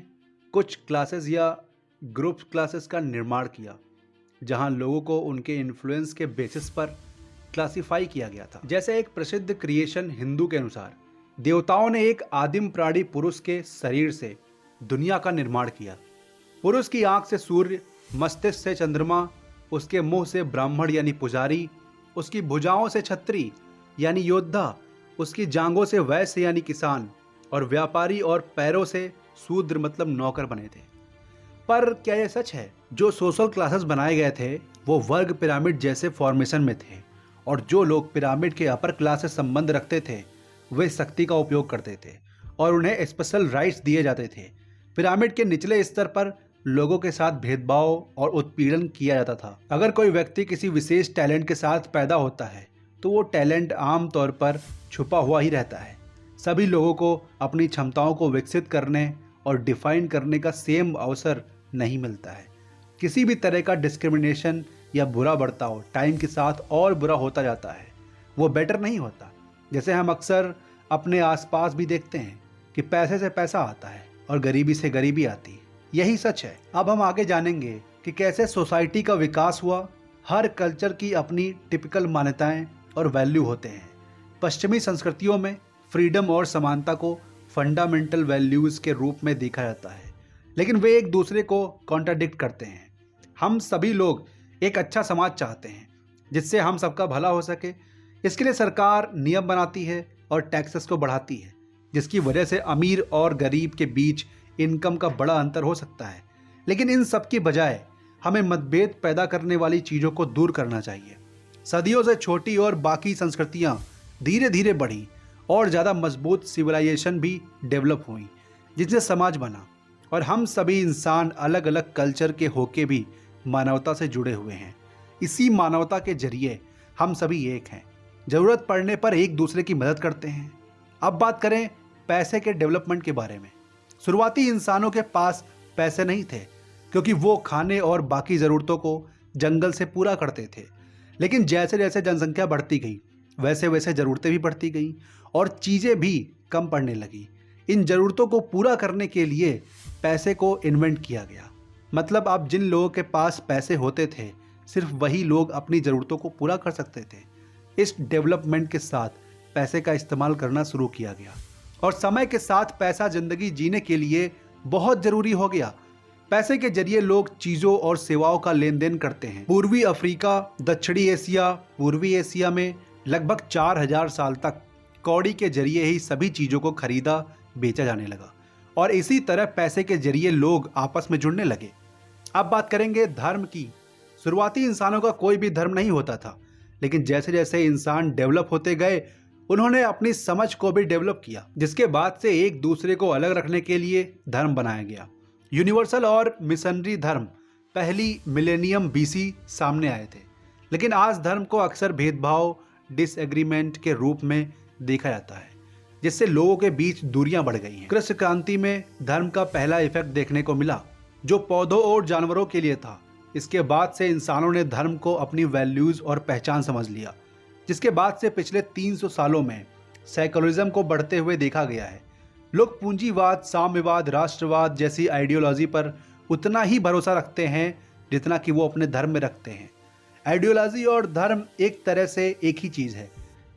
कुछ क्लासेस या ग्रुप क्लासेस का निर्माण किया जहां लोगों को उनके इन्फ्लुएंस के बेसिस पर क्लासिफाई किया गया था। जैसे एक प्रसिद्ध क्रिएशन हिंदू के अनुसार देवताओं ने एक आदिम प्राणी पुरुष के शरीर से दुनिया का निर्माण किया। पुरुष की आंख से सूर्य, मस्तिष्क से चंद्रमा, उसके मुंह से ब्राह्मण यानी पुजारी, उसकी भुजाओं से छत्री यानी योद्धा, उसकी जांघों से वैश्य यानी किसान और व्यापारी और पैरों से शूद्र मतलब नौकर बने थे। पर क्या यह सच है? जो सोशल क्लासेस बनाए गए थे वो वर्ग पिरामिड जैसे फॉर्मेशन में थे और जो लोग पिरामिड के अपर क्लास से संबंध रखते थे वे शक्ति का उपयोग करते थे और उन्हें स्पेशल राइट्स दिए जाते थे। पिरामिड के निचले स्तर पर लोगों के साथ भेदभाव और उत्पीड़न किया जाता था। अगर कोई व्यक्ति किसी विशेष टैलेंट के साथ पैदा होता है तो वो टैलेंट आमतौर पर छुपा हुआ ही रहता है। सभी लोगों को अपनी क्षमताओं को विकसित करने और डिफाइन करने का सेम अवसर नहीं मिलता है। किसी भी तरह का डिस्क्रिमिनेशन या बुरा बर्ताव टाइम के साथ और बुरा होता जाता है, वो बेटर नहीं होता। जैसे हम अक्सर अपने आसपास भी देखते हैं कि पैसे से पैसा आता है और गरीबी से गरीबी आती है। यही सच है। अब हम आगे जानेंगे कि कैसे सोसाइटी का विकास हुआ। हर कल्चर की अपनी टिपिकल मान्यताएं और वैल्यू होते हैं। पश्चिमी संस्कृतियों में फ्रीडम और समानता को फंडामेंटल वैल्यूज़ के रूप में देखा जाता है, लेकिन वे एक दूसरे को कॉन्ट्राडिक्ट करते हैं। हम सभी लोग एक अच्छा समाज चाहते हैं जिससे हम सबका भला हो सके। इसके लिए सरकार नियम बनाती है और टैक्सेस को बढ़ाती है, जिसकी वजह से अमीर और गरीब के बीच इनकम का बड़ा अंतर हो सकता है। लेकिन इन सब की बजाय हमें मतभेद पैदा करने वाली चीज़ों को दूर करना चाहिए। सदियों से छोटी और बाकी संस्कृतियाँ धीरे धीरे बढ़ी और ज़्यादा मजबूत सिविलाइजेशन भी डेवलप हुई, जिससे समाज बना। और हम सभी इंसान अलग अलग कल्चर के होके भी मानवता से जुड़े हुए हैं। इसी मानवता के जरिए हम सभी एक हैं, ज़रूरत पड़ने पर एक दूसरे की मदद करते हैं। अब बात करें पैसे के डेवलपमेंट के बारे में। शुरुआती इंसानों के पास पैसे नहीं थे क्योंकि वो खाने और बाकी ज़रूरतों को जंगल से पूरा करते थे। लेकिन जैसे जैसे जनसंख्या बढ़ती गई वैसे वैसे ज़रूरतें भी बढ़ती गईं और चीज़ें भी कम पड़ने लगी। इन ज़रूरतों को पूरा करने के लिए पैसे को इन्वेंट किया गया। मतलब अब जिन लोगों के पास पैसे होते थे, सिर्फ वही लोग अपनी ज़रूरतों को पूरा कर सकते थे। इस डेवलपमेंट के साथ पैसे का इस्तेमाल करना शुरू किया गया और समय के साथ पैसा ज़िंदगी जीने के लिए बहुत ज़रूरी हो गया। पैसे के जरिए लोग चीज़ों और सेवाओं का लेन देन करते हैं। पूर्वी अफ्रीका, दक्षिणी एशिया, पूर्वी एशिया में लगभग 4000 साल तक कौड़ी के जरिए ही सभी चीज़ों को खरीदा बेचा जाने लगा और इसी तरह पैसे के जरिए लोग आपस में जुड़ने लगे। अब बात करेंगे धर्म की। शुरुआती इंसानों का कोई भी धर्म नहीं होता था, लेकिन जैसे जैसे इंसान डेवलप होते गए उन्होंने अपनी समझ को भी डेवलप किया, जिसके बाद से एक दूसरे को अलग रखने के लिए धर्म बनाया गया। यूनिवर्सल और मिशनरी धर्म पहली मिलेनियम बीसी सामने आए थे, लेकिन आज धर्म को अक्सर भेदभाव, डिसएग्रीमेंट के रूप में देखा जाता है, जिससे लोगों के बीच दूरियां बढ़ गई हैं। कृषि क्रांति में धर्म का पहला इफेक्ट देखने को मिला, जो पौधों और जानवरों के लिए था। इसके बाद से इंसानों ने धर्म को अपनी वैल्यूज और पहचान समझ लिया, जिसके बाद से पिछले 300 सालों में सेकुलरिज्म को बढ़ते हुए देखा गया है। लोग पूंजीवाद, साम्यवाद, राष्ट्रवाद जैसी आइडियोलॉजी पर उतना ही भरोसा रखते हैं जितना कि वो अपने धर्म में रखते हैं। आइडियोलॉजी और धर्म एक तरह से एक ही चीज़ है।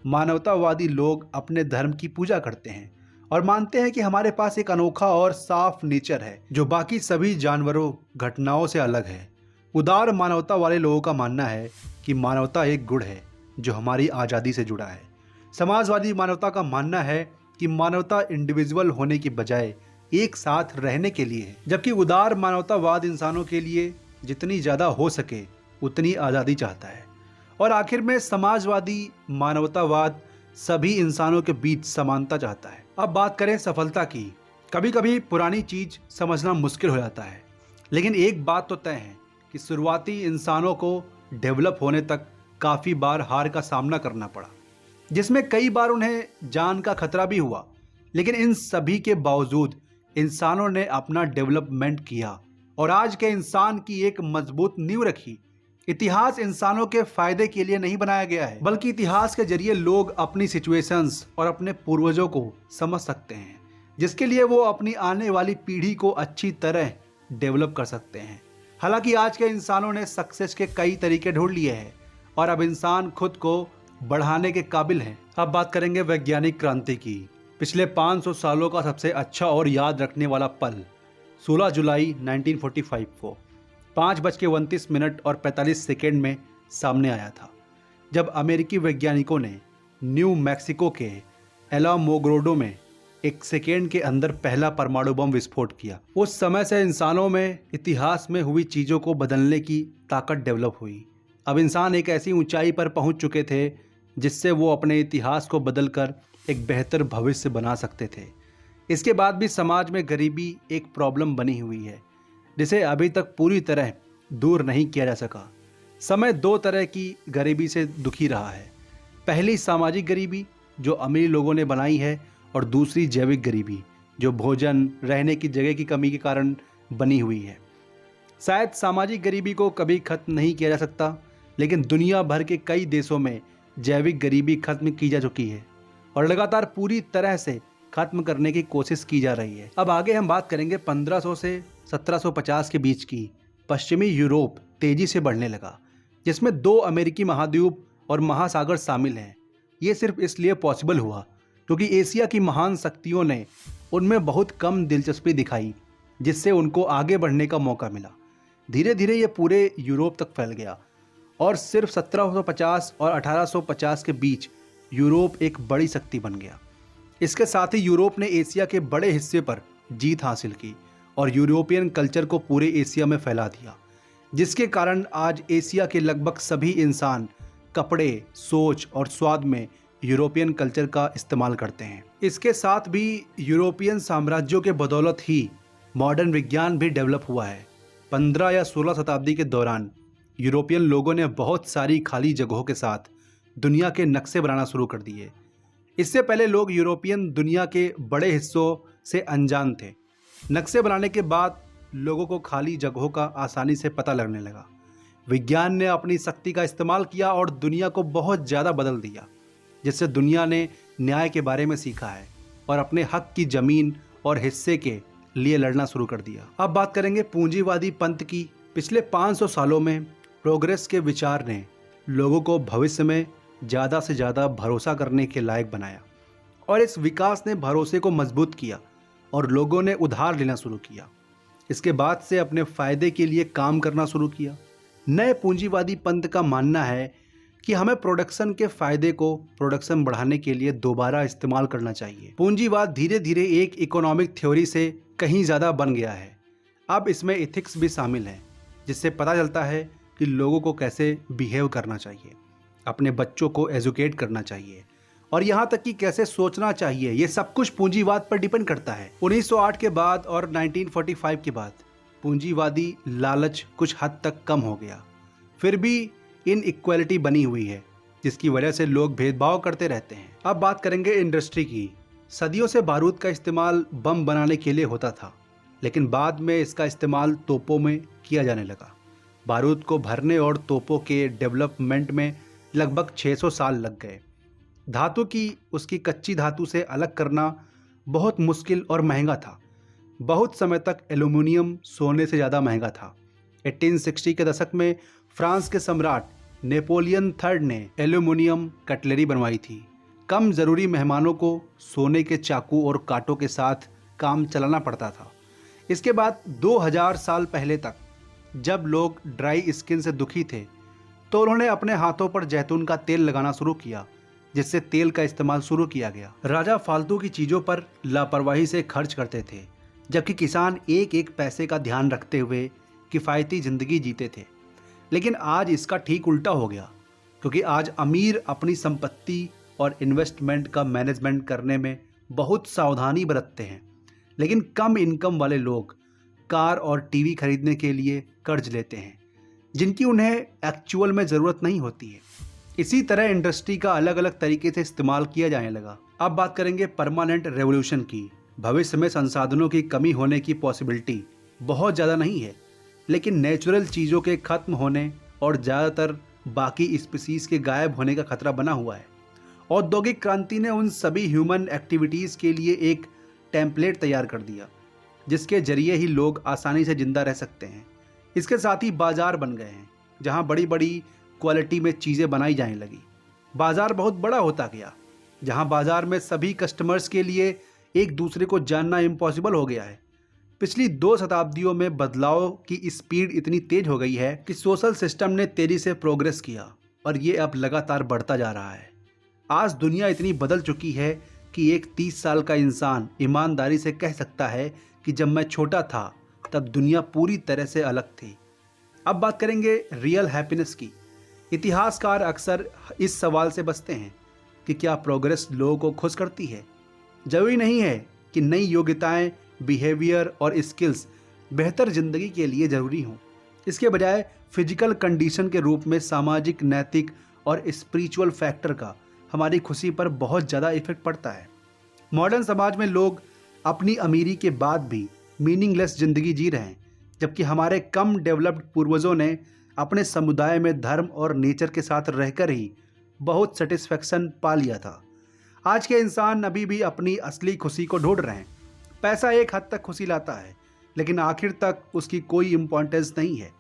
मानवतावादी लोग अपने धर्म की पूजा करते हैं और मानते हैं कि हमारे पास एक अनोखा और साफ नेचर है जो बाकी सभी जानवरों, घटनाओं से अलग है। उदार मानवता वाले लोगों का मानना है कि मानवता एक गुण है जो हमारी आज़ादी से जुड़ा है। समाजवादी मानवता का मानना है कि मानवता इंडिविजुअल होने की बजाय एक साथ रहने के लिए है, जबकि उदार मानवतावाद इंसानों के लिए जितनी ज़्यादा हो सके उतनी आज़ादी चाहता है। और आखिर में समाजवादी मानवतावाद सभी इंसानों के बीच समानता चाहता है। अब बात करें सफलता की। कभी कभी पुरानी चीज़ समझना मुश्किल हो जाता है, लेकिन एक बात तो तय है कि शुरुआती इंसानों को डेवलप होने तक काफ़ी बार हार का सामना करना पड़ा, जिसमें कई बार उन्हें जान का खतरा भी हुआ। लेकिन इन सभी के बावजूद इंसानों ने अपना डेवलपमेंट किया और आज के इंसान की एक मजबूत नींव रखी। इतिहास इंसानों के फायदे के लिए नहीं बनाया गया है, बल्कि इतिहास के जरिए लोग अपनी सिचुएशंस और अपने पूर्वजों को समझ सकते हैं, जिसके लिए वो अपनी आने वाली पीढ़ी को अच्छी तरह डेवलप कर सकते हैं। हालांकि आज के इंसानों ने सक्सेस के कई तरीके ढूंढ लिए हैं और अब इंसान खुद को बढ़ाने के काबिल है। अब बात करेंगे वैज्ञानिक क्रांति की। पिछले 500 सालों का सबसे अच्छा और याद रखने वाला पल 16 जुलाई 1945 को 5:29 और 45 सेकेंड में सामने आया था, जब अमेरिकी वैज्ञानिकों ने न्यू मैक्सिको के एलामोग्रोडो में 1 सेकेंड के अंदर पहला परमाणु बम विस्फोट किया। उस समय से इंसानों में इतिहास में हुई चीज़ों को बदलने की ताकत डेवलप हुई। अब इंसान एक ऐसी ऊंचाई पर पहुंच चुके थे जिससे वो अपने इतिहास को बदलकर एक बेहतर भविष्य बना सकते थे। इसके बाद भी समाज में गरीबी एक प्रॉब्लम बनी हुई है, जिसे अभी तक पूरी तरह दूर नहीं किया जा सका। समय 2 तरह की गरीबी से दुखी रहा है। पहली सामाजिक गरीबी जो अमीर लोगों ने बनाई है, और दूसरी जैविक गरीबी जो भोजन, रहने की जगह की कमी के कारण बनी हुई है। शायद सामाजिक गरीबी को कभी खत्म नहीं किया जा सकता, लेकिन दुनिया भर के कई देशों में जैविक गरीबी खत्म की जा चुकी है और लगातार पूरी तरह से खत्म करने की कोशिश की जा रही है। अब आगे हम बात करेंगे 1500 से 1750 के बीच की। पश्चिमी यूरोप तेजी से बढ़ने लगा, जिसमें 2 अमेरिकी महाद्वीप और महासागर शामिल हैं। ये सिर्फ इसलिए पॉसिबल हुआ क्योंकि एशिया की महान शक्तियों ने उनमें बहुत कम दिलचस्पी दिखाई, जिससे उनको आगे बढ़ने का मौका मिला। धीरे धीरे ये पूरे यूरोप तक फैल गया और सिर्फ 1750 और 1850 के बीच यूरोप एक बड़ी शक्ति बन गया। इसके साथ ही यूरोप ने एशिया के बड़े हिस्से पर जीत हासिल की और यूरोपियन कल्चर को पूरे एशिया में फैला दिया, जिसके कारण आज एशिया के लगभग सभी इंसान कपड़े, सोच और स्वाद में यूरोपियन कल्चर का इस्तेमाल करते हैं। इसके साथ भी यूरोपियन साम्राज्यों के बदौलत ही मॉडर्न विज्ञान भी डेवलप हुआ है। 15 या 16 शताब्दी के दौरान यूरोपियन लोगों ने बहुत सारी खाली जगहों के साथ दुनिया के नक्शे बनाना शुरू कर दिए। इससे पहले लोग यूरोपियन दुनिया के बड़े हिस्सों से अनजान थे। नक्शे बनाने के बाद लोगों को खाली जगहों का आसानी से पता लगने लगा। विज्ञान ने अपनी शक्ति का इस्तेमाल किया और दुनिया को बहुत ज़्यादा बदल दिया। जिससे दुनिया ने न्याय के बारे में सीखा है और अपने हक की जमीन और हिस्से के लिए लड़ना शुरू कर दिया। अब बात करेंगे पूंजीवादी पंथ की। पिछले 500 सालों में प्रोग्रेस के विचार ने लोगों को भविष्य में ज़्यादा से ज़्यादा भरोसा करने के लायक बनाया और इस विकास ने भरोसे को मजबूत किया और लोगों ने उधार लेना शुरू किया। इसके बाद से अपने फ़ायदे के लिए काम करना शुरू किया। नए पूंजीवादी पंथ का मानना है कि हमें प्रोडक्शन के फ़ायदे को प्रोडक्शन बढ़ाने के लिए दोबारा इस्तेमाल करना चाहिए। पूंजीवाद धीरे धीरे एक इकोनॉमिक थ्योरी से कहीं ज़्यादा बन गया है। अब इसमें इथिक्स भी शामिल है, जिससे पता चलता है कि लोगों को कैसे बिहेव करना चाहिए, अपने बच्चों को एजुकेट करना चाहिए और यहाँ तक कि कैसे सोचना चाहिए। ये सब कुछ पूंजीवाद पर डिपेंड करता है। 1908 के बाद और 1945 के बाद पूंजीवादी लालच कुछ हद तक कम हो गया, फिर भी इनइक्वालिटी बनी हुई है, जिसकी वजह से लोग भेदभाव करते रहते हैं। अब बात करेंगे इंडस्ट्री की। सदियों से बारूद का इस्तेमाल बम बनाने के लिए होता था, लेकिन बाद में इसका इस्तेमाल तोपों में किया जाने लगा। बारूद को भरने और तोपों के डेवलपमेंट में लगभग 600 साल लग गए। धातु की उसकी कच्ची धातु से अलग करना बहुत मुश्किल और महंगा था। बहुत समय तक एल्यूमिनियम सोने से ज़्यादा महंगा था। 1860 के दशक में फ्रांस के सम्राट नेपोलियन थर्ड ने एल्यूमिनियम कटलरी बनवाई थी। कम ज़रूरी मेहमानों को सोने के चाकू और कांटों के साथ काम चलाना पड़ता था। इसके बाद 2000 साल पहले तक जब लोग ड्राई स्किन से दुखी थे तो उन्होंने अपने हाथों पर जैतून का तेल लगाना शुरू किया, जिससे तेल का इस्तेमाल शुरू किया गया। राजा फालतू की चीज़ों पर लापरवाही से खर्च करते थे, जबकि किसान एक एक पैसे का ध्यान रखते हुए किफ़ायती ज़िंदगी जीते थे। लेकिन आज इसका ठीक उल्टा हो गया, क्योंकि आज अमीर अपनी संपत्ति और इन्वेस्टमेंट का मैनेजमेंट करने में बहुत सावधानी बरतते हैं, लेकिन कम इनकम वाले लोग कार और टीवी खरीदने के लिए कर्ज लेते हैं, जिनकी उन्हें एक्चुअल में ज़रूरत नहीं होती है। इसी तरह इंडस्ट्री का अलग अलग तरीके से इस्तेमाल किया जाने लगा। अब बात करेंगे परमानेंट रेवोल्यूशन की। भविष्य में संसाधनों की कमी होने की पॉसिबिलिटी बहुत ज़्यादा नहीं है, लेकिन नेचुरल चीज़ों के खत्म होने और ज़्यादातर बाकी स्पीसीज़ के गायब होने का खतरा बना हुआ है। औद्योगिक क्रांति ने उन सभी ह्यूमन एक्टिविटीज़ के लिए एक टेम्पलेट तैयार कर दिया, जिसके जरिए ही लोग आसानी से जिंदा रह सकते हैं। इसके साथ ही बाज़ार बन गए हैं, जहां बड़ी बड़ी क्वालिटी में चीज़ें बनाई जाने लगी। बाज़ार बहुत बड़ा होता गया, जहां बाज़ार में सभी कस्टमर्स के लिए एक दूसरे को जानना इम्पॉसिबल हो गया है। पिछली 2 शताब्दियों में बदलाव की स्पीड इतनी तेज हो गई है कि सोशल सिस्टम ने तेज़ी से प्रोग्रेस किया और ये अब लगातार बढ़ता जा रहा है। आज दुनिया इतनी बदल चुकी है कि एक 30 साल का इंसान ईमानदारी से कह सकता है कि जब मैं छोटा था तब दुनिया पूरी तरह से अलग थी। अब बात करेंगे रियल हैप्पीनेस की। इतिहासकार अक्सर इस सवाल से बचते हैं कि क्या प्रोग्रेस लोगों को खुश करती है। जरूरी नहीं है कि नई योग्यताएं, बिहेवियर और स्किल्स बेहतर ज़िंदगी के लिए ज़रूरी हों। इसके बजाय फिजिकल कंडीशन के रूप में सामाजिक, नैतिक और स्पिरिचुअल फैक्टर का हमारी खुशी पर बहुत ज़्यादा इफेक्ट पड़ता है। मॉडर्न समाज में लोग अपनी अमीरी के बाद भी मीनिंगलेस ज़िंदगी जी रहे हैं, जबकि हमारे कम डेवलप्ड पूर्वजों ने अपने समुदाय में धर्म और नेचर के साथ रहकर ही बहुत सेटिस्फैक्शन पा लिया था। आज के इंसान अभी भी अपनी असली खुशी को ढूंढ रहे हैं। पैसा एक हद तक खुशी लाता है, लेकिन आखिर तक उसकी कोई इम्पोर्टेंस नहीं है।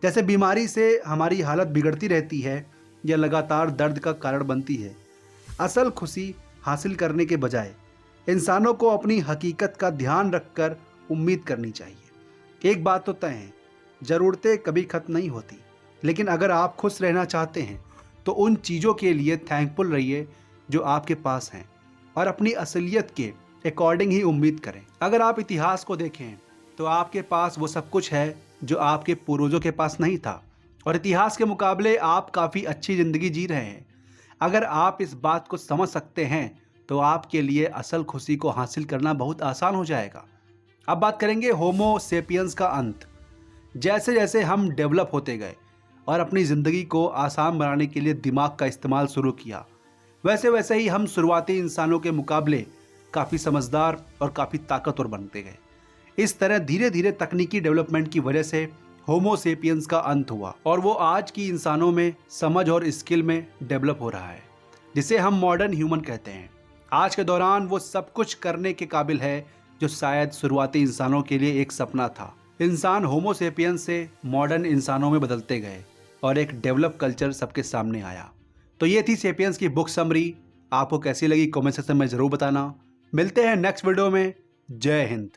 जैसे बीमारी से हमारी हालत बिगड़ती रहती है या लगातार दर्द का कारण बनती है। असल खुशी हासिल करने के बजाय इंसानों को अपनी हकीकत का ध्यान रखकर उम्मीद करनी चाहिए। एक बात तो तय है, ज़रूरतें कभी खत्म नहीं होती, लेकिन अगर आप खुश रहना चाहते हैं तो उन चीज़ों के लिए थैंकफुल रहिए जो आपके पास हैं और अपनी असलियत के अकॉर्डिंग ही उम्मीद करें। अगर आप इतिहास को देखें तो आपके पास वो सब कुछ है जो आपके पूर्वजों के पास नहीं था, और इतिहास के मुकाबले आप काफ़ी अच्छी ज़िंदगी जी रहे हैं। अगर आप इस बात को समझ सकते हैं तो आपके लिए असल खुशी को हासिल करना बहुत आसान हो जाएगा। अब बात करेंगे होमो सेपियंस का अंत। जैसे जैसे हम डेवलप होते गए और अपनी ज़िंदगी को आसान बनाने के लिए दिमाग का इस्तेमाल शुरू किया, वैसे वैसे ही हम शुरुआती इंसानों के मुकाबले काफ़ी समझदार और काफ़ी ताकतवर बनते गए। इस तरह धीरे धीरे तकनीकी डेवलपमेंट की वजह से होमो सेपियंस का अंत हुआ और वो आज की इंसानों में समझ और स्किल में डेवलप हो रहा है। जिसे हम मॉडर्न ह्यूमन कहते हैं। आज के दौरान वो सब कुछ करने के काबिल है जो शायद शुरुआती इंसानों के लिए एक सपना था। इंसान होमो सेपियंस से मॉडर्न इंसानों में बदलते गए और एक डेवलप कल्चर सबके सामने आया। तो ये थी सेपियंस की बुक समरी। आपको कैसी लगी कमेंट सेक्शन में ज़रूर बताना। मिलते हैं नेक्स्ट वीडियो में। जय हिंद।